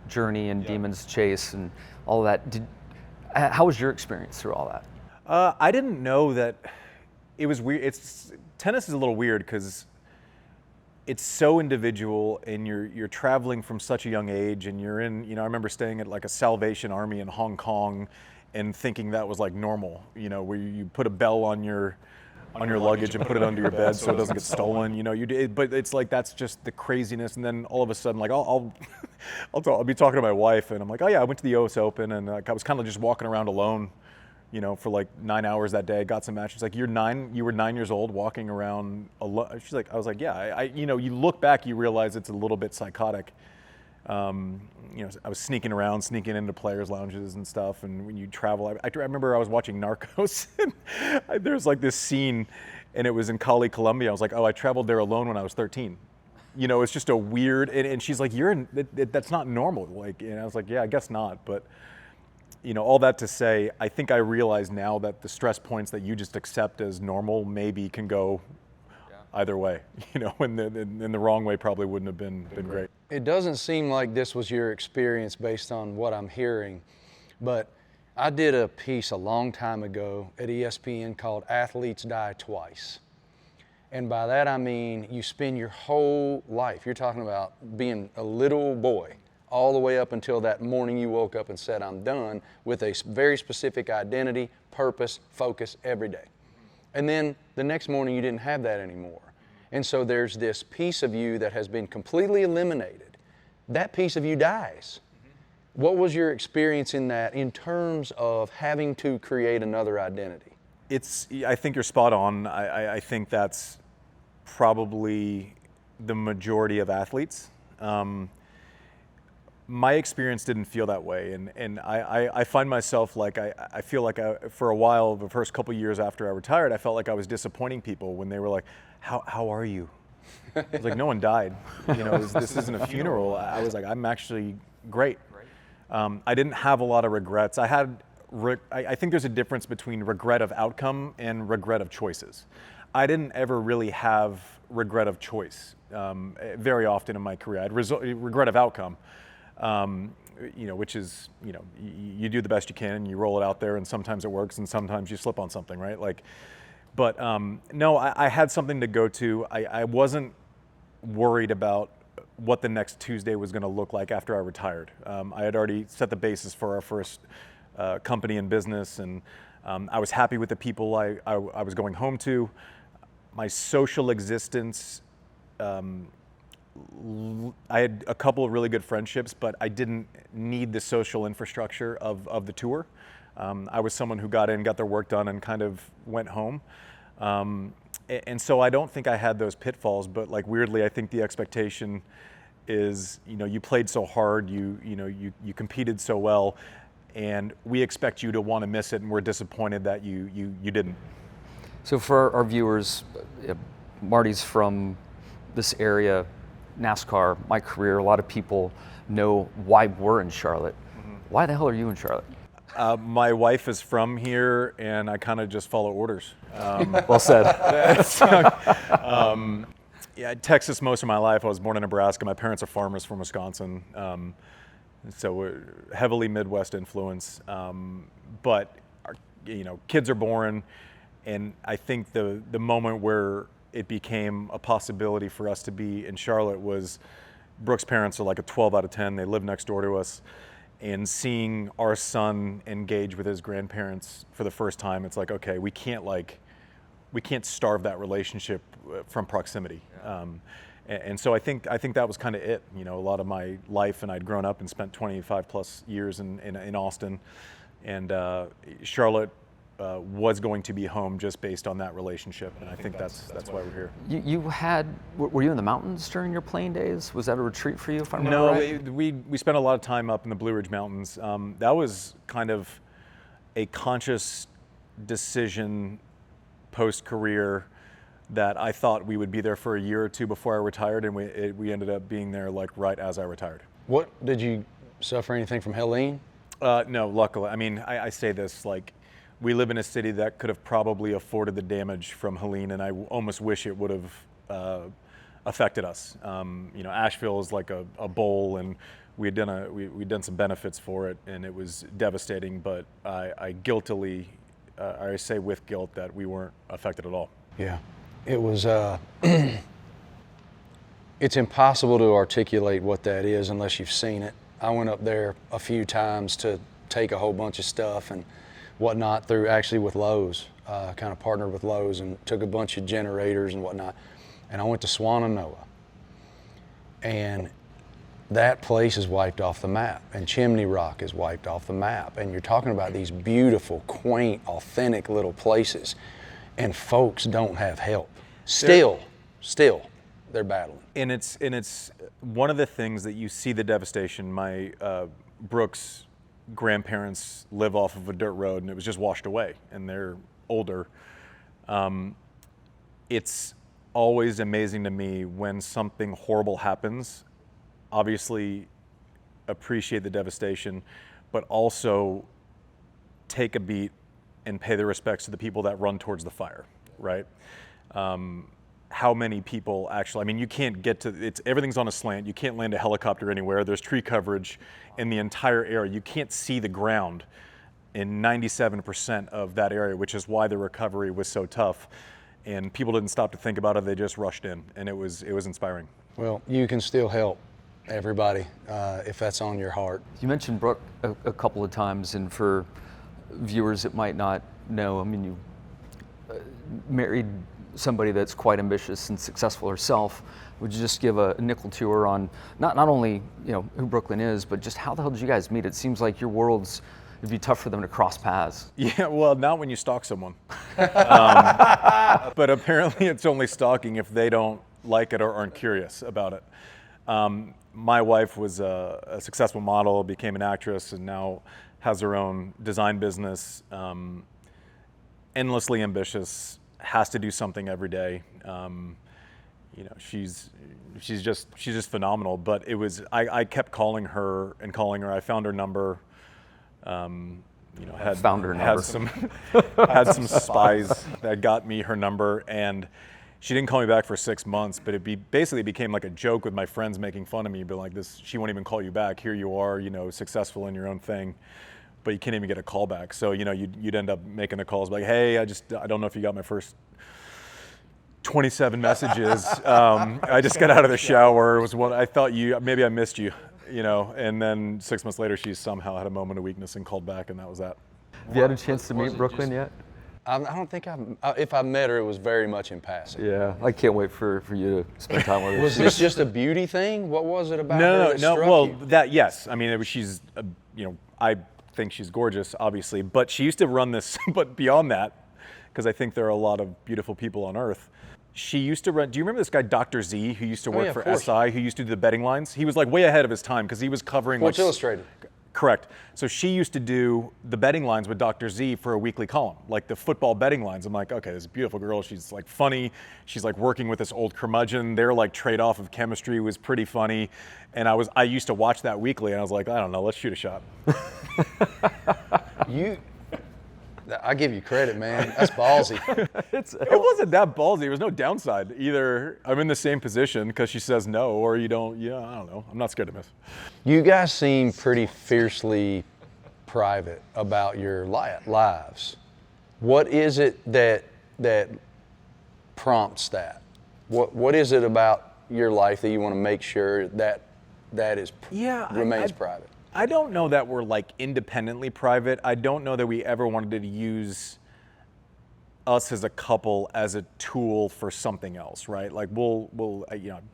Speaker 2: journey and demons chase and all of that. How was your experience through all that?
Speaker 3: I didn't know that. It was weird. Tennis is a little weird because it's so individual, and you're traveling from such a young age, and you're in, I remember staying at like a Salvation Army in Hong Kong and thinking that was like normal, where you put a bell on your luggage and put it under your bed so it doesn't get stolen, but it's like, that's just the craziness. And then all of a sudden, like, I'll be talking to my wife, and I'm like, oh yeah, I went to the US Open, and I was kind of just walking around alone, for like 9 hours that day. Got some matches. She's like, you were 9 years old walking around alone. She's like, I was like, yeah. You look back, you realize it's a little bit psychotic. I was sneaking into players' lounges and stuff. And when you travel, I remember I was watching Narcos, and there's like this scene, and it was in Cali, Colombia. I was like, oh, I traveled there alone when I was 13. It's just a weird. And she's like, that's not normal. Like, and I was like, yeah, I guess not, but. All that to say, I think I realize now that the stress points that you just accept as normal maybe can go either way. And the wrong way probably wouldn't have been great.
Speaker 1: It doesn't seem like this was your experience based on what I'm hearing, but I did a piece a long time ago at ESPN called Athletes Die Twice. And by that I mean you spend your whole life, you're talking about being a little boy, all the way up until that morning you woke up and said, I'm done, with a very specific identity, purpose, focus every day. And then the next morning you didn't have that anymore. And so there's this piece of you that has been completely eliminated. That piece of you dies. What was your experience in that in terms of having to create another identity?
Speaker 3: I think you're spot on. I think that's probably the majority of athletes. My experience didn't feel that way, and I find myself like I feel like for a while, the first couple years after I retired, I felt like I was disappointing people when they were like, "How are you?" I was like, "No one died. This isn't a funeral." I was like, "I'm actually great." I didn't have a lot of regrets. I think there's a difference between regret of outcome and regret of choices. I didn't ever really have regret of choice very often in my career. I had regret of outcome. Which is, you do the best you can and you roll it out there, and sometimes it works and sometimes you slip on something, right? No, I had something to go to. I wasn't worried about what the next Tuesday was going to look like after I retired. I had already set the basis for our first company and business, and I was happy with the people I was going home to. My social existence, I had a couple of really good friendships, but I didn't need the social infrastructure of the tour. I was someone who got in, got their work done, and kind of went home. And so I don't think I had those pitfalls, but weirdly, I think the expectation is, you played so hard, you competed so well, and we expect you to want to miss it, and we're disappointed that you didn't.
Speaker 2: So for our viewers, Marty's from this area, NASCAR, my career, a lot of people know why we're in Charlotte. Mm-hmm. Why the hell are you in Charlotte?
Speaker 3: My wife is from here, and I kind of just follow orders.
Speaker 2: Well said.
Speaker 3: Texas most of my life. I was born in Nebraska. My parents are farmers from Wisconsin, so we're heavily Midwest influence. But our, kids are born, and I think the moment where it became a possibility for us to be in Charlotte was Brooke's parents are like a 12 out of 10. They live next door to us. And seeing our son engage with his grandparents for the first time, it's like, okay, we can't starve that relationship from proximity. Yeah. And so I think that was kind of it. A lot of my life, and I'd grown up and spent 25 plus years in Austin, and Charlotte was going to be home just based on that relationship, and I think that's why we're here.
Speaker 2: Were you in the mountains during your playing days? Was that a retreat for you, if I remember
Speaker 3: No,
Speaker 2: right?
Speaker 3: we spent a lot of time up in the Blue Ridge Mountains. That was kind of a conscious decision post-career that I thought we would be there for a year or two before I retired, and we ended up being there right as I retired.
Speaker 1: What, did you suffer anything from Helene?
Speaker 3: No, luckily. I mean, I say this we live in a city that could have probably afforded the damage from Helene, and I almost wish it would have affected us. Asheville is like a bowl, and we'd done some benefits for it, and it was devastating. But I say with guilt that we weren't affected at all.
Speaker 1: Yeah, it was. It's impossible to articulate what that is unless you've seen it. I went up there a few times to take a whole bunch of stuff and whatnot through actually with Lowe's, kind of partnered with Lowe's and took a bunch of generators and whatnot. And I went to Swannanoa, and that place is wiped off the map, and Chimney Rock is wiped off the map. And you're talking about these beautiful, quaint, authentic little places, and folks don't have help. Still, they're battling.
Speaker 3: And it's one of the things that you see the devastation. My Brooks grandparents live off of a dirt road, and it was just washed away, and they're older. It's always amazing to me when something horrible happens. Obviously appreciate the devastation, but also take a beat and pay the respects to the people that run towards the fire, right? How many people actually, you can't get to, everything's on a slant. You can't land a helicopter anywhere. There's tree coverage in the entire area. You can't see the ground in 97% of that area, which is why the recovery was so tough. And people didn't stop to think about it. They just rushed in, and it was inspiring.
Speaker 1: Well, you can still help. everybody, if that's on your heart.
Speaker 2: You mentioned Brooke a couple of times, and for viewers that might not know, I mean, you married somebody that's quite ambitious and successful herself. Would you just give a nickel to her on not only who Brooklyn is, but just how the hell did you guys meet? It seems like your worlds, it'd be tough for them to cross paths.
Speaker 3: Yeah, well, not when you stalk someone. But apparently it's only stalking if they don't like it or aren't curious about it. My wife was a successful model, became an actress, and now has her own design business. Endlessly ambitious, has to do something every day. She's just phenomenal. But it was I kept calling her. I found her number. Had some spies that got me her number, and she didn't call me back for 6 months. But basically became like a joke with my friends, making fun of me, but like this, she won't even call you back. Here you are, successful in your own thing, but you can't even get a call back. So you'd end up making the calls like, hey, I don't know if you got my first 27 messages. I just got out of the shower. It was one I thought maybe I missed you. And then 6 months later, she somehow had a moment of weakness and called back, and that was that.
Speaker 2: Have you had a chance to meet Brooklyn yet?
Speaker 1: I don't think if I met her, it was very much in passing.
Speaker 2: Yeah, I can't wait for you to spend time with her.
Speaker 1: Was this just a beauty thing? What was it about her that
Speaker 3: No.
Speaker 1: struck
Speaker 3: Well,
Speaker 1: you?
Speaker 3: yes. I mean, she's, I think she's gorgeous, obviously, but she used to run this. But beyond that, because I think there are a lot of beautiful people on Earth. She used to run. Do you remember this guy, Dr. Z, who used to work for SI, who used to do the betting lines? He was like way ahead of his time because he was covering
Speaker 1: Sports Illustrated.
Speaker 3: Correct. So she used to do the betting lines with Dr. Z for a weekly column, like the football betting lines. I'm like, okay, this beautiful girl. She's like funny. She's like working with this old curmudgeon. Their like trade-off of chemistry was pretty funny. And I used to watch that weekly, and I was like, I don't know, let's shoot a shot.
Speaker 1: I give you credit, man. That's ballsy.
Speaker 3: It wasn't that ballsy. There was no downside. Either I'm in the same position because she says no, or you don't. Yeah, I don't know. I'm not scared to miss.
Speaker 1: You guys seem pretty fiercely private about your lives. What is it that prompts that? What is it about your life that you want to make sure that remains private?
Speaker 3: I don't know that we're like independently private. I don't know that we ever wanted to use us as a couple as a tool for something else, right? Like we'll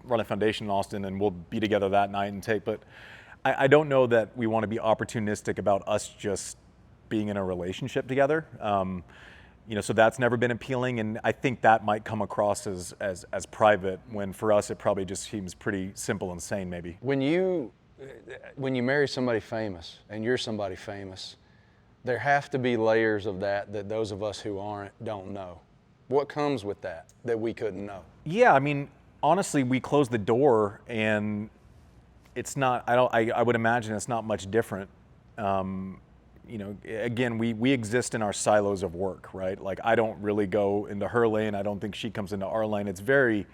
Speaker 3: run a foundation in Austin and we'll be together that night and take, but I don't know that we want to be opportunistic about us just being in a relationship together. So that's never been appealing, and I think that might come across as private when for us it probably just seems pretty simple and sane maybe.
Speaker 1: When you marry somebody famous and you're somebody famous, there have to be layers of that those of us who aren't don't know. What comes with that we couldn't know? Yeah,
Speaker 3: I mean, honestly, we closed the door, and it's not. I would imagine it's not much different. Again, we exist in our silos of work, right? Like I don't really go into her lane. I don't think she comes into our lane. It's very,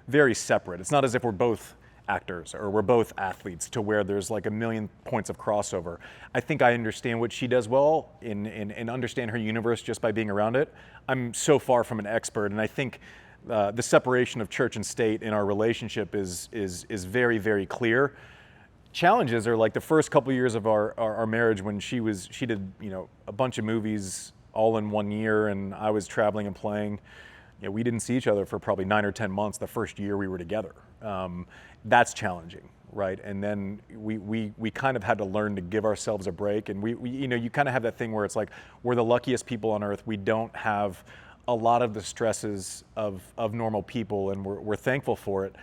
Speaker 3: very separate. It's not as if we're both actors or we're both athletes to where there's like a million points of crossover. I think I understand what she does well and understand her universe just by being around it. I'm so far from an expert, and I think the separation of church and state in our relationship is very, very clear. Challenges are like the first couple of years of our marriage when she did a bunch of movies all in 1 year, and I was traveling and playing. We didn't see each other for probably 9 or 10 months the first year we were together. That's challenging, right? And then we kind of had to learn to give ourselves a break. And you kind of have that thing where it's like we're the luckiest people on earth. We don't have a lot of the stresses of normal people, and we're thankful for it.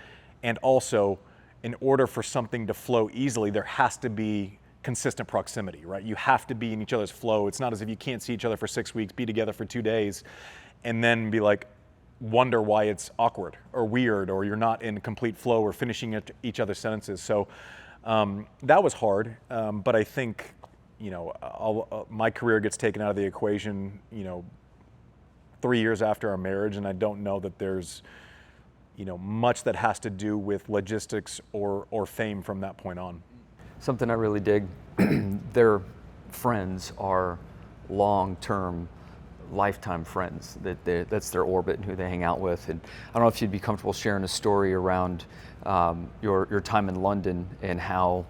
Speaker 3: And also, in order for something to flow easily, there has to be consistent proximity, right? You have to be in each other's flow. It's not as if you can't see each other for 6 weeks, be together for 2 days, and then be like, wonder why it's awkward or weird or you're not in complete flow or finishing each other's sentences. So that was hard, but I think my career gets taken out of the equation 3 years after our marriage, and I don't know that there's much that has to do with logistics or fame from that point on.
Speaker 2: Something I really dig, their friends are long-term, lifetime friends. That's their orbit and who they hang out with. And I don't know if you'd be comfortable sharing a story around your time in London and how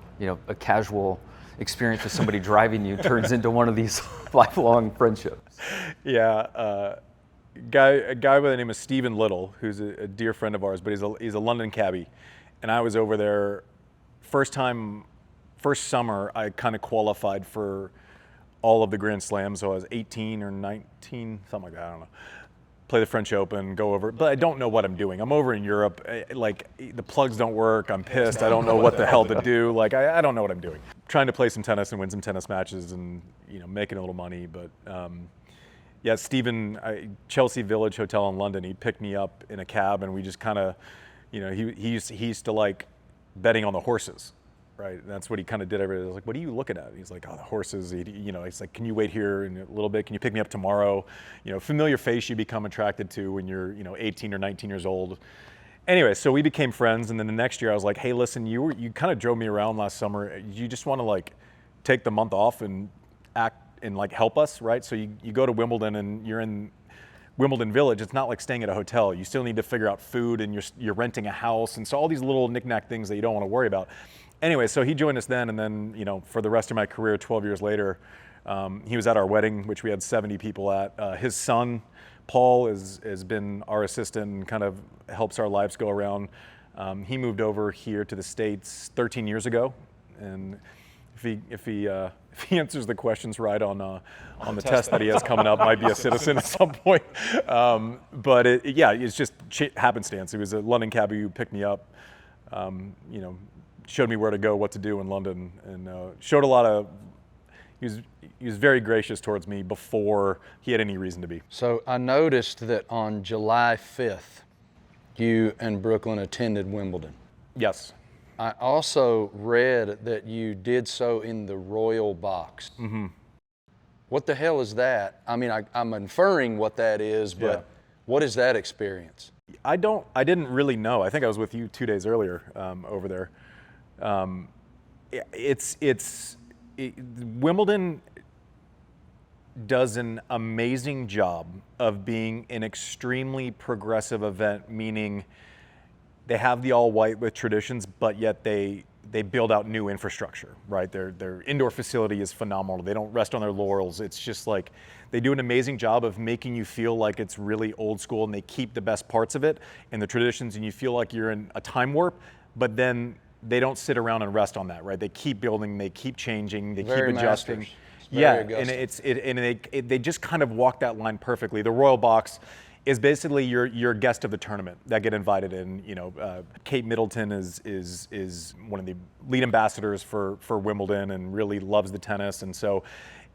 Speaker 2: a casual experience with somebody driving you turns into one of these lifelong friendships.
Speaker 3: Yeah, a guy by the name of Stephen Little, who's a dear friend of ours, but he's a London cabbie, and I was over there first summer. I kind of qualified for all of the Grand Slams, so I was 18 or 19, something like that. I don't know. Play the French Open, go over, but I don't know what I'm doing. I'm over in Europe, like the plugs don't work. I'm pissed. I don't know what the hell to do. Like I don't know what I'm doing. Trying to play some tennis and win some tennis matches, and making a little money. But yeah, Stephen, Chelsea Village Hotel in London. He picked me up in a cab, and we just kind of, he used to like betting on the horses. Right, and that's what he kind of did. I was like, "What are you looking at?" He's like, "Oh, the horses." He's like, "Can you wait here in a little bit? Can you pick me up tomorrow?" Familiar face you become attracted to when you're 18 or 19 years old. Anyway, so we became friends, and then the next year I was like, "Hey, listen, you kind of drove me around last summer. You just want to like take the month off and act and like help us, right?" So you go to Wimbledon and you're in Wimbledon Village. It's not like staying at a hotel. You still need to figure out food, and you're renting a house, and so all these little knick-knack things that you don't want to worry about. Anyway, so he joined us then, and then, for the rest of my career, 12 years later, he was at our wedding, which we had 70 people at. His son, Paul, has been our assistant and kind of helps our lives go around. He moved over here to the States 13 years ago, and if he answers the questions right on the test that he has coming up, might be a citizen at some point. But it's just happenstance. He was a London cabbie who picked me up. Showed me where to go, what to do in London, and showed a lot of. He was very gracious towards me before he had any reason to be.
Speaker 1: So I noticed that on July 5th, you and Brooklyn attended Wimbledon.
Speaker 3: Yes.
Speaker 1: I also read that you did so in the Royal Box. Mm-hmm. What the hell is that? I mean, I'm inferring what that is, but what is that experience?
Speaker 3: I didn't really know. I think I was with you 2 days earlier over there. Wimbledon does an amazing job of being an extremely progressive event, meaning they have the all white with traditions, but yet they build out new infrastructure, right? Their indoor facility is phenomenal. They don't rest on their laurels. It's just like they do an amazing job of making you feel like it's really old school, and they keep the best parts of it and the traditions, and you feel like you're in a time warp, but then they don't sit around and rest on that, right? They keep building, they keep changing, they keep adjusting. And they just kind of walk that line perfectly. The Royal Box is basically your guest of the tournament that get invited in. Kate Middleton is one of the lead ambassadors for Wimbledon and really loves the tennis, and so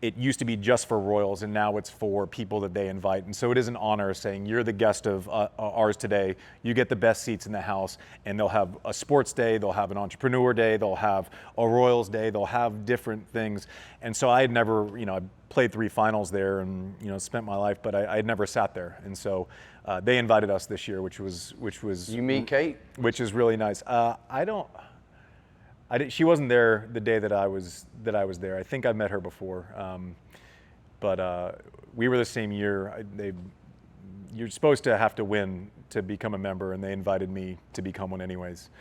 Speaker 3: it used to be just for royals, and now it's for people that they invite. And so it is an honor saying, you're the guest of ours today. You get the best seats in the house, and they'll have a sports day, they'll have an entrepreneur day, they'll have a royals day, they'll have different things. And so I had never, I played 3 finals there and, spent my life, but I had never sat there. And so they invited us this year, which was.
Speaker 1: You meet Kate?
Speaker 3: Which is really nice. She wasn't there the day that I was there. I think I met her before, but we were the same year. You're supposed to have to win to become a member, and they invited me to become one anyways.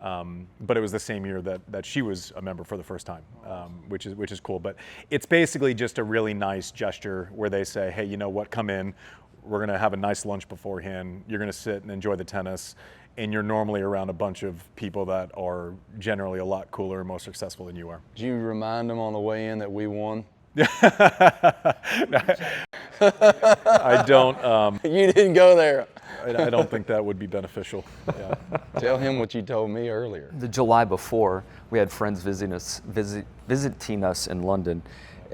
Speaker 3: But it was the same year that she was a member for the first time, which is cool. But it's basically just a really nice gesture where they say, hey, you know what? Come in. We're gonna have a nice lunch beforehand. You're gonna sit and enjoy the tennis. And you're normally around a bunch of people that are generally a lot cooler and more successful than you are.
Speaker 1: Did you remind them on the way in that we won?
Speaker 3: I don't.
Speaker 1: You didn't go there.
Speaker 3: I don't think that would be beneficial. Yeah.
Speaker 1: Tell him what you told me earlier.
Speaker 2: The July before, we had friends visiting us in London,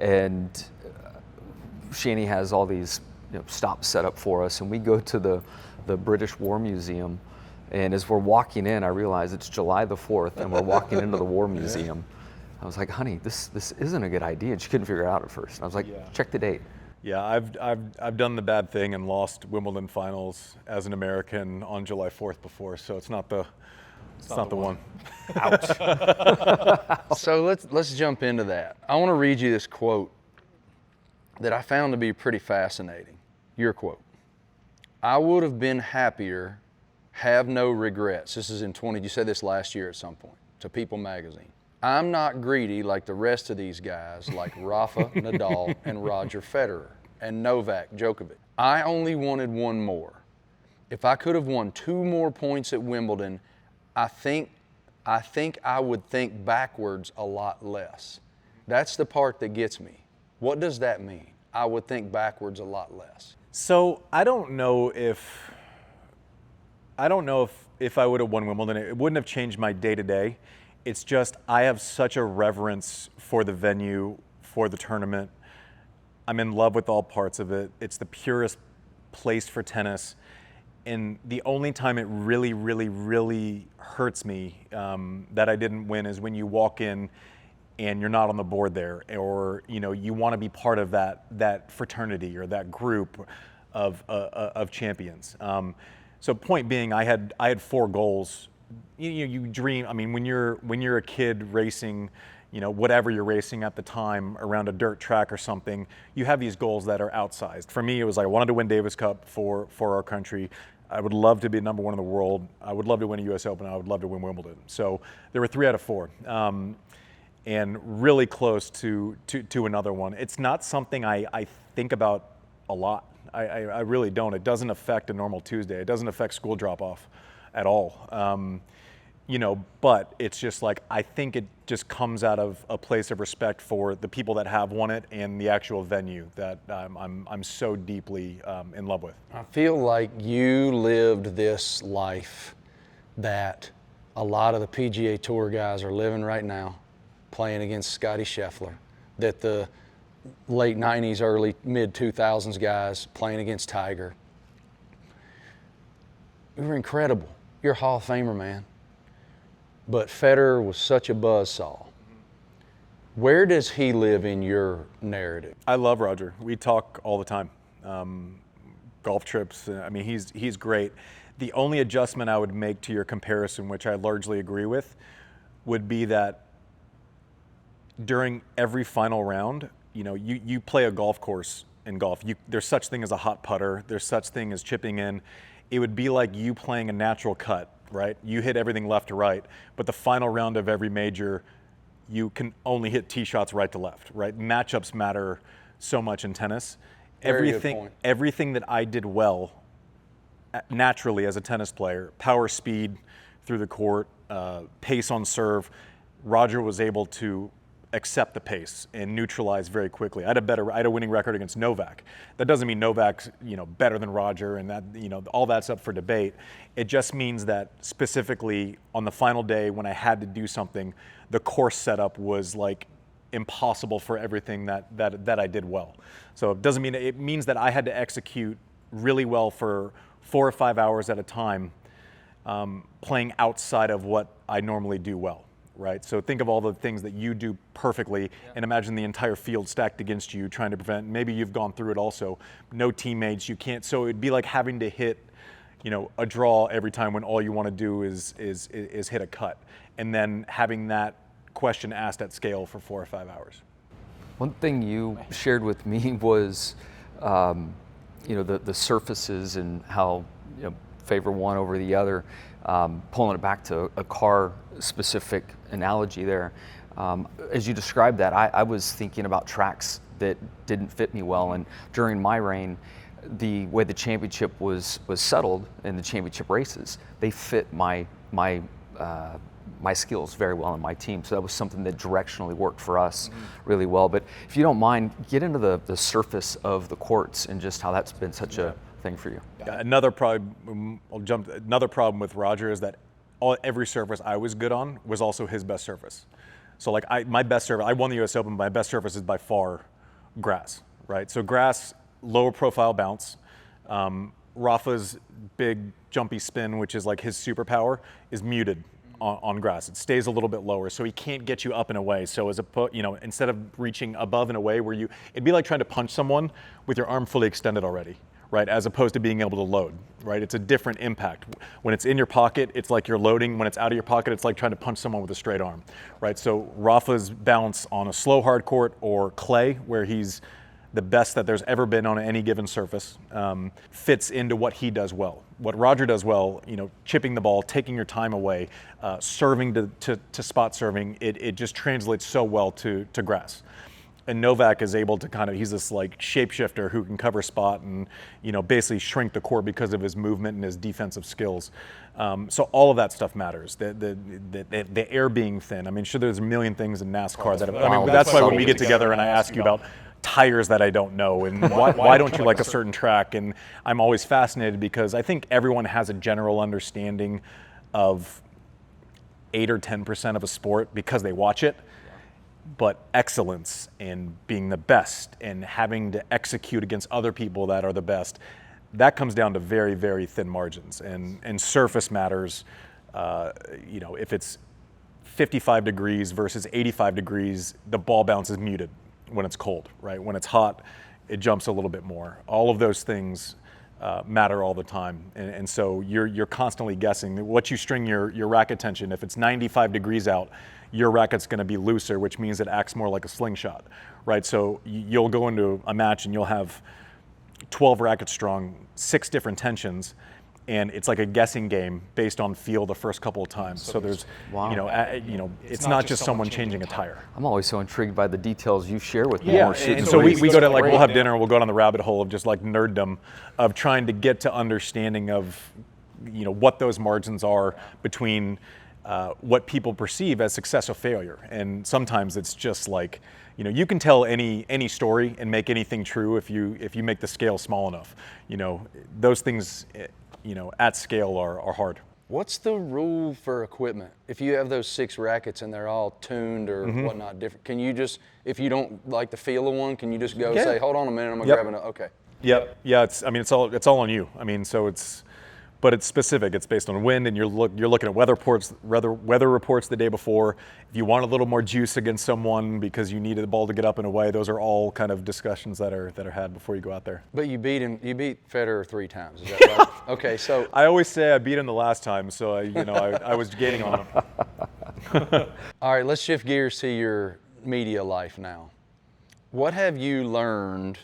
Speaker 2: and Shani has all these stops set up for us, and we go to the British War Museum. And as we're walking in, I realize it's July the 4th, and we're walking into the War Museum. I was like, honey, this isn't a good idea. And she couldn't figure it out at first. And I was like, check the date.
Speaker 3: Yeah, I've done the bad thing and lost Wimbledon finals as an American on July 4th before, so it's not the one.
Speaker 2: Ouch.
Speaker 1: So let's jump into that. I want to read you this quote that I found to be pretty fascinating. Your quote. I would have been happier have no regrets. This is in you said this last year at some point to People magazine. I'm not greedy like the rest of these guys, like Rafa, Nadal, and Roger Federer, and Novak Djokovic. I only wanted one more. If I could have won 2 more points at Wimbledon, I think I would think backwards a lot less. That's the part that gets me. What does that mean? I would think backwards a lot less.
Speaker 3: So I don't know if I would have won Wimbledon, it wouldn't have changed my day-to-day. It's just I have such a reverence for the venue, for the tournament. I'm in love with all parts of it. It's the purest place for tennis. And the only time it really, really, really hurts me that I didn't win is when you walk in and you're not on the board there, or you want to be part of that fraternity or that group of champions. So point being, I had 4 goals. You dream. I mean, when you're a kid racing, whatever you're racing at the time around a dirt track or something, you have these goals that are outsized. For me, it was like I wanted to win Davis Cup for our country. I would love to be number 1 in the world. I would love to win a U.S. Open. I would love to win Wimbledon. So there were 3 out of 4, and really close to another one. It's not something I think about a lot. I really don't. It doesn't affect a normal Tuesday. It doesn't affect school drop-off at all. But it's just like, I think it just comes out of a place of respect for the people that have won it and the actual venue that I'm so deeply in love with.
Speaker 1: I feel like you lived this life that a lot of the PGA Tour guys are living right now, playing against Scotty Scheffler, that the late 90s, early mid-2000s guys playing against Tiger. You were incredible. You're a Hall of Famer, man. But Federer was such a buzzsaw. Where does he live in your narrative?
Speaker 3: I love Roger. We talk all the time. Golf trips. I mean, he's great. The only adjustment I would make to your comparison, which I largely agree with, would be that during every final round, you play a golf course in golf. There's such thing as a hot putter. There's such thing as chipping in. It would be like you playing a natural cut, right? You hit everything left to right, but the final round of every major, you can only hit tee shots right to left, right? Matchups matter so much in tennis. Everything that I did well naturally as a tennis player, power, speed through the court, pace on serve, Roger was able to accept the pace and neutralize very quickly. I had a winning record against Novak. That doesn't mean Novak's better than Roger, and that all that's up for debate. It just means that specifically on the final day when I had to do something, the course setup was like impossible for everything that I did well. So it means that I had to execute really well for 4 or 5 hours at a time, playing outside of what I normally do well. Right. So think of all the things that you do perfectly, and imagine the entire field stacked against you, trying to prevent. Maybe you've gone through it also. No teammates. You can't. So it'd be like having to hit, a draw every time when all you want to do is hit a cut, and then having that question asked at scale for 4 or 5 hours.
Speaker 2: One thing you shared with me was, the surfaces and how favor one over the other. Pulling it back to a car-specific analogy there, as you described that, I was thinking about tracks that didn't fit me well, and during my reign, the way the championship was settled in the championship races, they fit my skills very well in my team. So that was something that directionally worked for us really well. But if you don't mind, get into the surface of the courts and just how that's been such a thing for you.
Speaker 3: Another problem with Roger is that every surface I was good on was also his best surface. So my best surface, I won the U.S. Open, my best surface is by far grass, right? So grass, lower profile bounce. Rafa's big jumpy spin, which is like his superpower, is muted on grass. It stays a little bit lower, so he can't get you up and away. So instead of reaching above and away, it'd be like trying to punch someone with your arm fully extended already, right? As opposed to being able to load, right? It's a different impact. When it's in your pocket, it's like you're loading. When it's out of your pocket, it's like trying to punch someone with a straight arm, right? So Rafa's bounce on a slow hard court or clay, where he's the best that there's ever been on any given surface, fits into what he does well. what Roger does well, chipping the ball, taking your time away, serving to spot serving, it just translates so well to grass. And Novak is able to he's this like shapeshifter who can cover spot and, basically shrink the court because of his movement and his defensive skills. So all of that stuff matters. The air being thin. I mean, sure, there's a million things in NASCAR that's why when we get together and I ask you about tires that I don't know and why don't you like a certain track, and I'm always fascinated because I think everyone has a general understanding of 8 or 10% of a sport because they watch it. But excellence and being the best and having to execute against other people that are the best, that comes down to very, very thin margins. And surface matters. If it's 55 degrees versus 85 degrees, the ball bounce is muted when it's cold, right? When it's hot, it jumps a little bit more. All of those things matter all the time. And so you're constantly guessing. What you string your racket tension, if it's 95 degrees out, your racket's going to be looser, which means it acts more like a slingshot, right? So you'll go into a match and you'll have 12 rackets strong, 6 different tensions, and it's like a guessing game based on feel the first couple of times. So there's, it's not just someone changing a tire.
Speaker 2: I'm always so intrigued by the details you share with me.
Speaker 3: Yeah, and so we go to we'll have dinner and we'll go down the rabbit hole of just like nerddom of trying to get to understanding of, what those margins are between what people perceive as success or failure. And sometimes it's just like, you can tell any story and make anything true if you make the scale small enough. Those things, at scale are hard.
Speaker 1: What's the rule for equipment? If you have those 6 rackets and they're all tuned or whatnot different, can you just, if you don't like the feel of one, can you just go say, hold on a minute, I'm gonna grab another, okay.
Speaker 3: Yep, yeah, it's all on you. I mean, so but it's specific. It's based on wind, and you're looking at weather reports the day before. If you want a little more juice against someone because you needed the ball to get up and away, those are all kind of discussions that are had before you go out there.
Speaker 1: But you beat Federer 3 times, is that right? Okay, so
Speaker 3: I always say I beat him the last time, so I was gaining on him.
Speaker 1: All right, let's shift gears to your media life now. What have you learned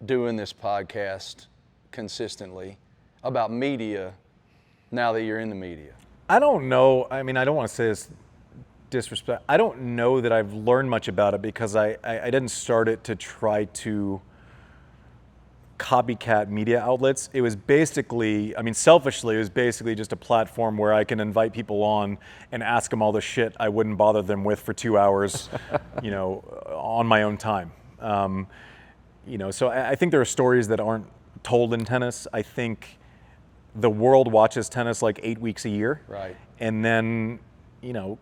Speaker 1: doing this podcast consistently about media now that you're in the media?
Speaker 3: I don't know. I mean, I don't want to say this disrespect. I don't know that I've learned much about it because I didn't start it to try to copycat media outlets. It was basically, selfishly, it was basically just a platform where I can invite people on and ask them all the shit I wouldn't bother them with for 2 hours, on my own time. So I think there are stories that aren't told in tennis. I think the world watches tennis like 8 weeks a year.
Speaker 1: Right.
Speaker 3: And then,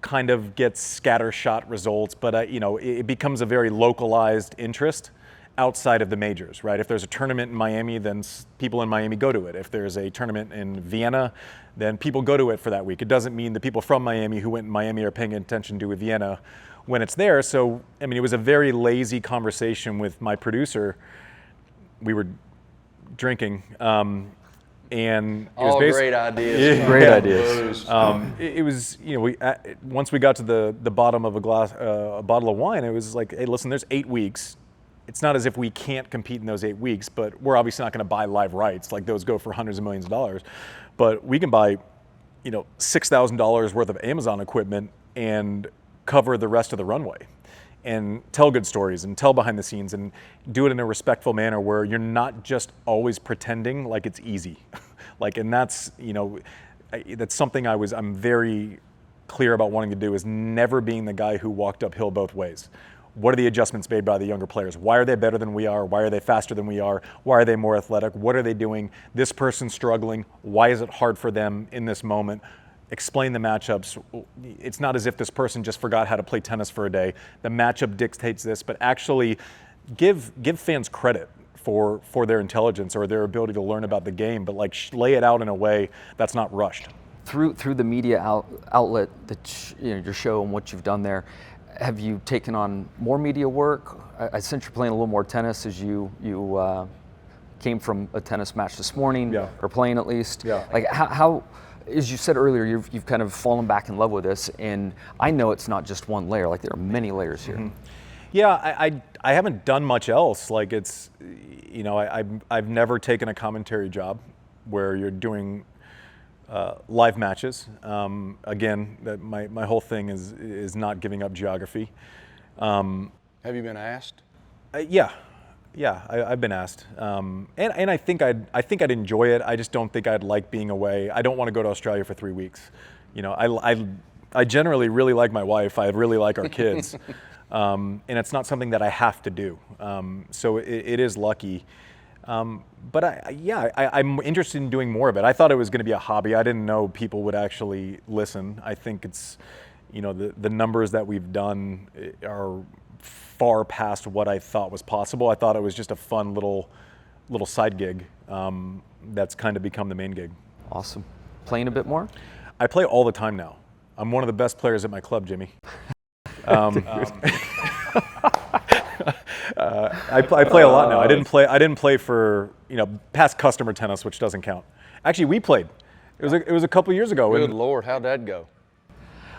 Speaker 3: kind of gets scattershot results, but, it becomes a very localized interest outside of the majors, right? If there's a tournament in Miami, then people in Miami go to it. If there's a tournament in Vienna, then people go to it for that week. It doesn't mean the people from Miami who went in Miami are paying attention to Vienna when it's there. So, it was a very lazy conversation with my producer. We were drinking, and it was
Speaker 1: all great ideas.
Speaker 3: Yeah,
Speaker 2: great ideas.
Speaker 3: It was, once we got to the bottom of a bottle of wine, it was like, hey, listen, there's 8 weeks. It's not as if we can't compete in those 8 weeks, but we're obviously not going to buy live rights. Like those go for hundreds of millions of dollars. But we can buy, $6,000 worth of Amazon equipment and cover the rest of the runway and tell good stories and tell behind the scenes and do it in a respectful manner where you're not just always pretending like it's easy. And that's, that's something I'm very clear about wanting to do, is never being the guy who walked uphill both ways. What are the adjustments made by the younger players? Why are they better than we are? Why are they faster than we are? Why are they more athletic? What are they doing? This person's struggling. Why is it hard for them in this moment? Explain the matchups. It's not as if this person just forgot how to play tennis for a day. The matchup dictates this, but actually give fans credit for their intelligence or their ability to learn about the game, but lay it out in a way that's not rushed.
Speaker 2: Through the media outlet, your show and what you've done there, have you taken on more media work? I sense you're playing a little more tennis as you came from a tennis match this morning, or playing at least.
Speaker 3: Yeah.
Speaker 2: How as you said earlier, you've kind of fallen back in love with this, and I know it's not just one layer. There are many layers here. Mm-hmm.
Speaker 3: Yeah, I haven't done much else. I've never taken a commentary job where you're doing live matches. Again, my whole thing is not giving up geography.
Speaker 1: Have you been asked?
Speaker 3: Yeah, I've been asked, and I think I'd enjoy it. I just don't think I'd like being away. I don't want to go to Australia for 3 weeks. You know, I generally really like my wife. I really like our kids, and it's not something that I have to do. So it is lucky. But I'm interested in doing more of it. I thought it was going to be a hobby. I didn't know people would actually listen. I think it's, you know, the numbers that we've done are far past what I thought was possible. I thought it was just a fun little side gig that's kind of become the main gig.
Speaker 2: Awesome. Playing a bit more?
Speaker 3: I play all the time now. I'm one of the best players at my club, Jimmie. I play a lot now. I didn't play for, you know, past customer tennis, which doesn't count. Actually, we played. It was a couple years ago.
Speaker 1: Good Lord, how'd that go?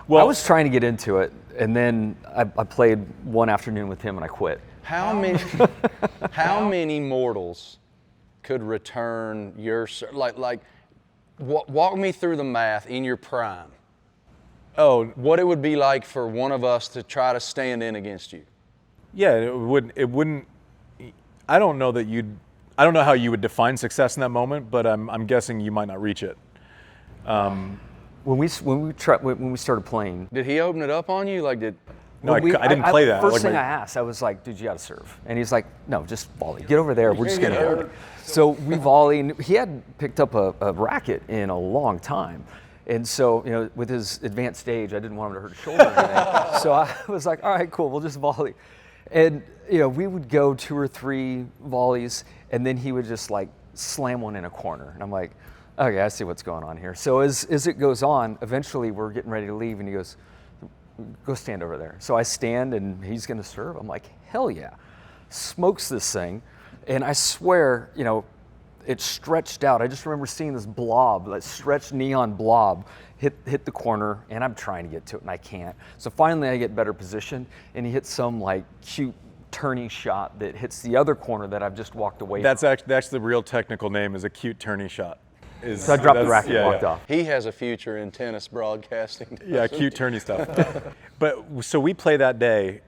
Speaker 2: Well, I was trying to get into it, and then I played one afternoon with him, and I quit.
Speaker 1: How many mortals could return your walk me through the math in your prime?
Speaker 3: Oh,
Speaker 1: what it would be like for one of us to try to stand in against you?
Speaker 3: Yeah, it wouldn't. I don't know how you would define success in that moment, but I'm guessing you might not reach it.
Speaker 2: When we started playing,
Speaker 1: Did he open it up on you? Like did?
Speaker 3: No, I didn't play that.
Speaker 2: First thing I asked, I was like, "Dude, you got to serve," and he's like, "No, just volley. Get over there. We're just gonna go." So we volley, and he hadn't picked up a racket in a long time. And so, you know, with his advanced age, I didn't want him to hurt his shoulder or anything. So I was like, all right, cool, we'll just volley. And, you know, we would go 2 or 3 volleys, and then he would just like slam one in a corner. And I'm like, okay, I see what's going on here. So as it goes on, eventually we're getting ready to leave, and he goes, go stand over there. So I stand, and he's going to serve. I'm like, hell yeah. Smokes this thing. And I swear, you know, it stretched out. I just remember seeing this blob, that stretched neon blob, hit the corner, and I'm trying to get to it, and I can't. So finally I get better position, and he hits some like cute turning shot that hits the other corner that I've just walked away from.
Speaker 3: That's the real technical name, is a cute turning shot.
Speaker 2: So I dropped the racket and walked off.
Speaker 1: He has a future in tennis broadcasting.
Speaker 3: Yeah, cute turny stuff. But so we play that day,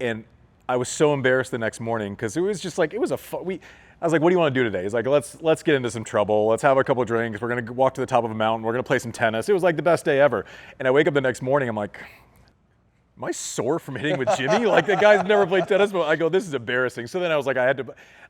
Speaker 3: and I was so embarrassed the next morning because it was just like, it was I was like, what do you want to do today? He's like, let's get into some trouble. Let's have a couple of drinks. We're going to walk to the top of a mountain. We're going to play some tennis. It was like the best day ever. And I wake up the next morning, I'm like, am I sore from hitting with Jimmie? Like, the guy's never played tennis, but I go, this is embarrassing. So then I was like, I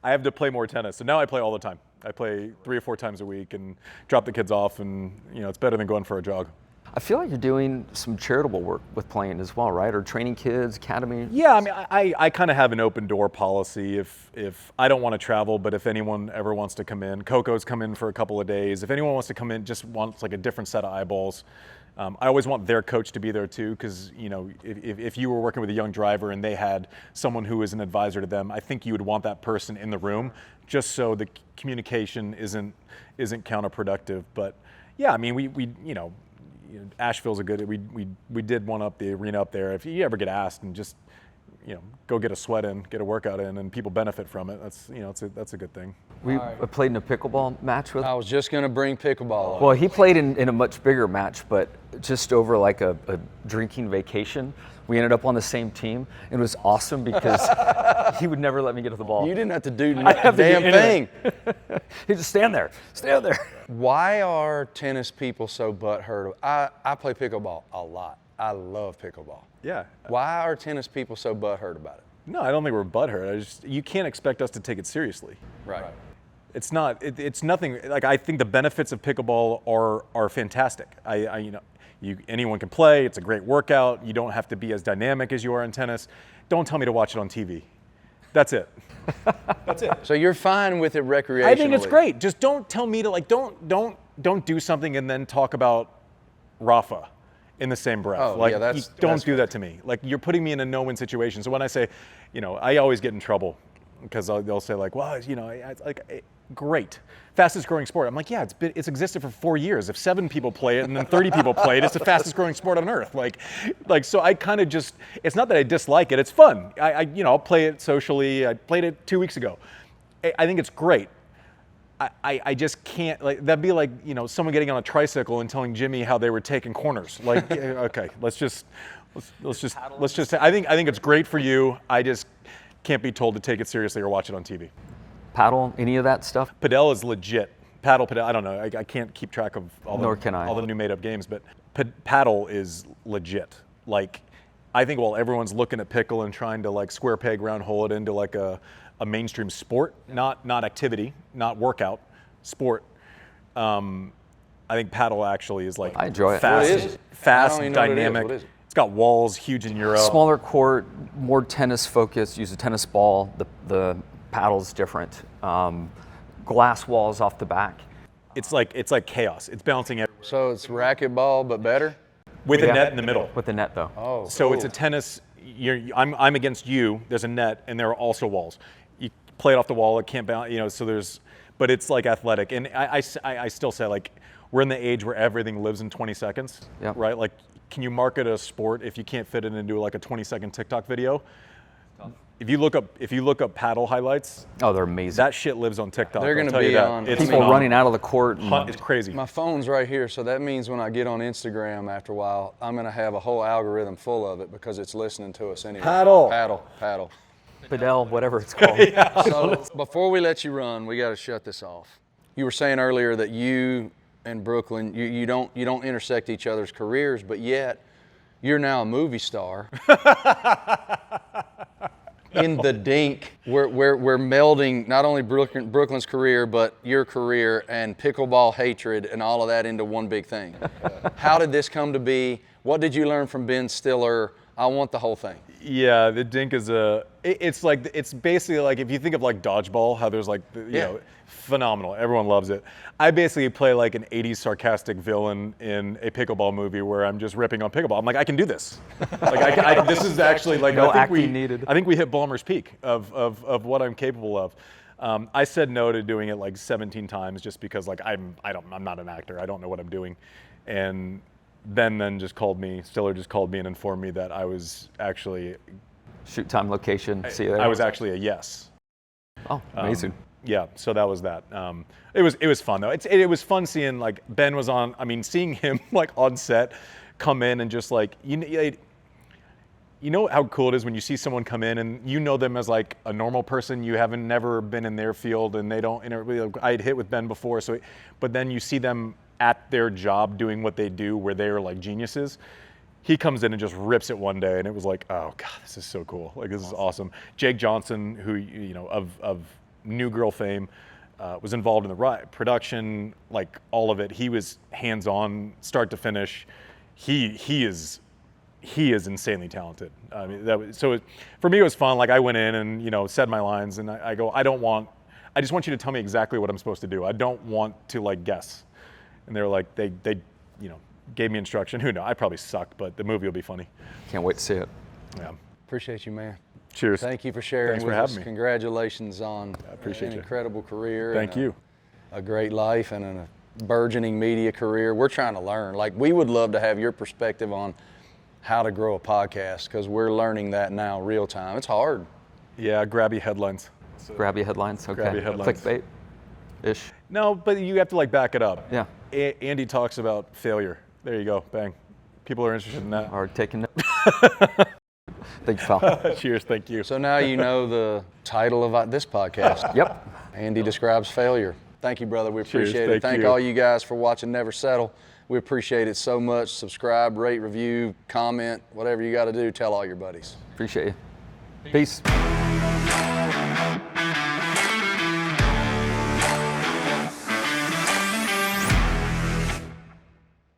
Speaker 3: have to play more tennis. So now I play all the time. I play 3 or 4 times a week and drop the kids off, and you know, it's better than going for a jog.
Speaker 2: I feel like you're doing some charitable work with playing as well, right? Or training kids, academy?
Speaker 3: Yeah, I mean, I kind of have an open door policy. If I don't want to travel, but if anyone ever wants to come in, Coco's come in for a couple of days. If anyone wants to come in, just wants like a different set of eyeballs. I always want their coach to be there too, because you know, if you were working with a young driver and they had someone who is an advisor to them, I think you would want that person in the room, just so the communication isn't counterproductive. But yeah, I mean, we you know, Asheville's a good. We did one up the arena up there. If you ever get asked, and just, you know, go get a sweat in, get a workout in, and people benefit from it. That's, you know, that's a good thing.
Speaker 2: We played in a pickleball match with.
Speaker 1: I was just going to bring pickleball up.
Speaker 2: Well, he played in a much bigger match, but just over like a drinking vacation. We ended up on the same team. It was awesome because he would never let me get to the ball.
Speaker 1: You didn't have to do a damn thing.
Speaker 2: He'd just stand there.
Speaker 1: Why are tennis people so butthurt? I play pickleball a lot. I love pickleball.
Speaker 3: Yeah.
Speaker 1: Why are tennis people so butthurt about it?
Speaker 3: No, I don't think we're butthurt. You can't expect us to take it seriously.
Speaker 1: Right.
Speaker 3: It's not. It's nothing. Like, I think the benefits of pickleball are fantastic. Anyone can play. It's a great workout. You don't have to be as dynamic as you are in tennis. Don't tell me to watch it on TV. That's it. That's it.
Speaker 1: So you're fine with it recreationally?
Speaker 3: I think it's great. Just don't tell me to, like, don't do something and then talk about Rafa in the same breath.
Speaker 1: Oh,
Speaker 3: like,
Speaker 1: yeah,
Speaker 3: don't do that to me. Like, you're putting me in a no-win situation. So when I say, you know, I always get in trouble because they'll say, like, well, you know, great. Fastest growing sport. I'm like, yeah, it's existed for 4 years. If 7 people play it and then 30 people play it, it's the fastest growing sport on earth. Like, so I kind of just, it's not that I dislike it. It's fun. I'll play it socially. I played it 2 weeks ago. I think it's great. I just can't, like, that'd be like, you know, someone getting on a tricycle and telling Jimmie how they were taking corners. Like, okay, let's just, I think it's great for you. I just can't be told to take it seriously or watch it on TV.
Speaker 2: Paddle, any of that stuff?
Speaker 3: Padel is legit. Padel, I don't know. I can't keep track of all the new made up games, but paddle is legit. Like, I think while everyone's looking at pickle and trying to like square peg round hole it into like a mainstream sport, not activity, not workout, sport. I think paddle actually is like
Speaker 2: I enjoy it.
Speaker 3: fast,
Speaker 1: What is it?
Speaker 3: fast,
Speaker 1: I don't even know what it is.
Speaker 3: dynamic.
Speaker 1: What is it?
Speaker 3: It's got walls, huge in Euro.
Speaker 2: Smaller court, more tennis focused, use a tennis ball. The paddle's different. Glass walls off the back.
Speaker 3: It's like chaos. It's bouncing everywhere.
Speaker 1: So it's racquetball, but better?
Speaker 3: With a net in the middle.
Speaker 2: With the net, though.
Speaker 1: Oh,
Speaker 3: So
Speaker 1: cool.
Speaker 3: it's a tennis. I'm against you. There's a net, and there are also walls. You play it off the wall. It can't bounce. You know. So there's, but it's like athletic. And I still say, like, we're in the age where everything lives in 20 seconds.
Speaker 2: Yep.
Speaker 3: Right. Like, can you market a sport if you can't fit it into like a 20-second TikTok video? If you look up paddle highlights,
Speaker 2: Oh, they're amazing.
Speaker 3: that shit lives on TikTok.
Speaker 1: They're
Speaker 3: I'll
Speaker 1: gonna
Speaker 3: tell you
Speaker 1: be
Speaker 3: that.
Speaker 1: on-
Speaker 3: It's
Speaker 2: People
Speaker 3: phenomenal.
Speaker 2: running out of the court. And
Speaker 3: It's crazy.
Speaker 1: My phone's right here, so that means when I get on Instagram after a while, I'm gonna have a whole algorithm full of it because it's listening to us anyway.
Speaker 3: Paddle.
Speaker 1: Paddle.
Speaker 2: Padel, whatever it's called.
Speaker 1: So before we let you run, we got to shut this off. You were saying earlier that you and Brooklyn, you don't intersect each other's careers, but yet you're now a movie star. In the dink, we're melding not only Brooklyn's career, but your career and pickleball hatred and all of that into one big thing. How did this come to be? What did you learn from Ben Stiller? I want the whole thing.
Speaker 3: Yeah, the dink is it's basically like if you think of like dodgeball, how there's like you know, phenomenal. Everyone loves it. I basically play like an 80s sarcastic villain in a pickleball movie where I'm just ripping on pickleball. I'm like, I can do this. Like this is actually like
Speaker 2: No
Speaker 3: I think
Speaker 2: acting needed.
Speaker 3: I think we hit Ballmer's peak of what I'm capable of. I said no to doing it like 17 times just because like I'm not an actor. I don't know what I'm doing, and Ben then just called me. Stiller just called me and informed me that I was actually
Speaker 2: Shoot time, location, see you there.
Speaker 3: I was actually a yes.
Speaker 2: Oh, amazing.
Speaker 3: Yeah, so that was that. It was fun though. It was fun seeing like Ben was on. I mean, seeing him like on set, come in and just like you know how cool it is when you see someone come in and you know them as like a normal person. You haven't never been in their field and they don't. I'd hit with Ben before, but then you see them at their job doing what they do, where they are like geniuses. He comes in and just rips it one day, and it was like, oh god, this is so cool. Like this is awesome. Jake Johnson, who you know of New Girl fame, was involved in the production, like all of it. He was hands-on, start to finish. He is insanely talented. I mean, for me it was fun. Like I went in and said my lines, and I go, I just want you to tell me exactly what I'm supposed to do. I don't want to like guess. And they were like, they gave me instruction. Who knows? I probably sucked, but the movie will be funny.
Speaker 2: Can't wait to see it.
Speaker 3: Yeah.
Speaker 1: Appreciate you, man.
Speaker 3: Cheers.
Speaker 1: Thank you for sharing
Speaker 3: Thanks for
Speaker 1: with
Speaker 3: having
Speaker 1: us.
Speaker 3: me.
Speaker 1: Congratulations on
Speaker 3: appreciate
Speaker 1: an
Speaker 3: you.
Speaker 1: incredible career.
Speaker 3: Thank you.
Speaker 1: A great life and a burgeoning media career. We're trying to learn. Like, we would love to have your perspective on how to grow a podcast, because we're learning that now real time. It's hard.
Speaker 3: Yeah, grabby headlines.
Speaker 2: Grabby headlines. Okay.
Speaker 3: Grabby headlines.
Speaker 2: Clickbait-ish.
Speaker 3: No, but you have to like back it up.
Speaker 2: Yeah.
Speaker 3: Andy talks about failure. There you go. Bang. People are interested in that.
Speaker 2: Or taking notes. Thank you, pal.
Speaker 3: Cheers. Thank you.
Speaker 1: So now you know the title of this podcast.
Speaker 2: Yep.
Speaker 1: Andy describes failure. Thank you, brother. We
Speaker 3: Cheers.
Speaker 1: appreciate it.
Speaker 3: Thank
Speaker 1: Thank
Speaker 3: you.
Speaker 1: all you guys for watching Never Settle. We appreciate it so much. Subscribe, rate, review, comment, whatever you got to do. Tell all your buddies.
Speaker 2: Appreciate you. Peace.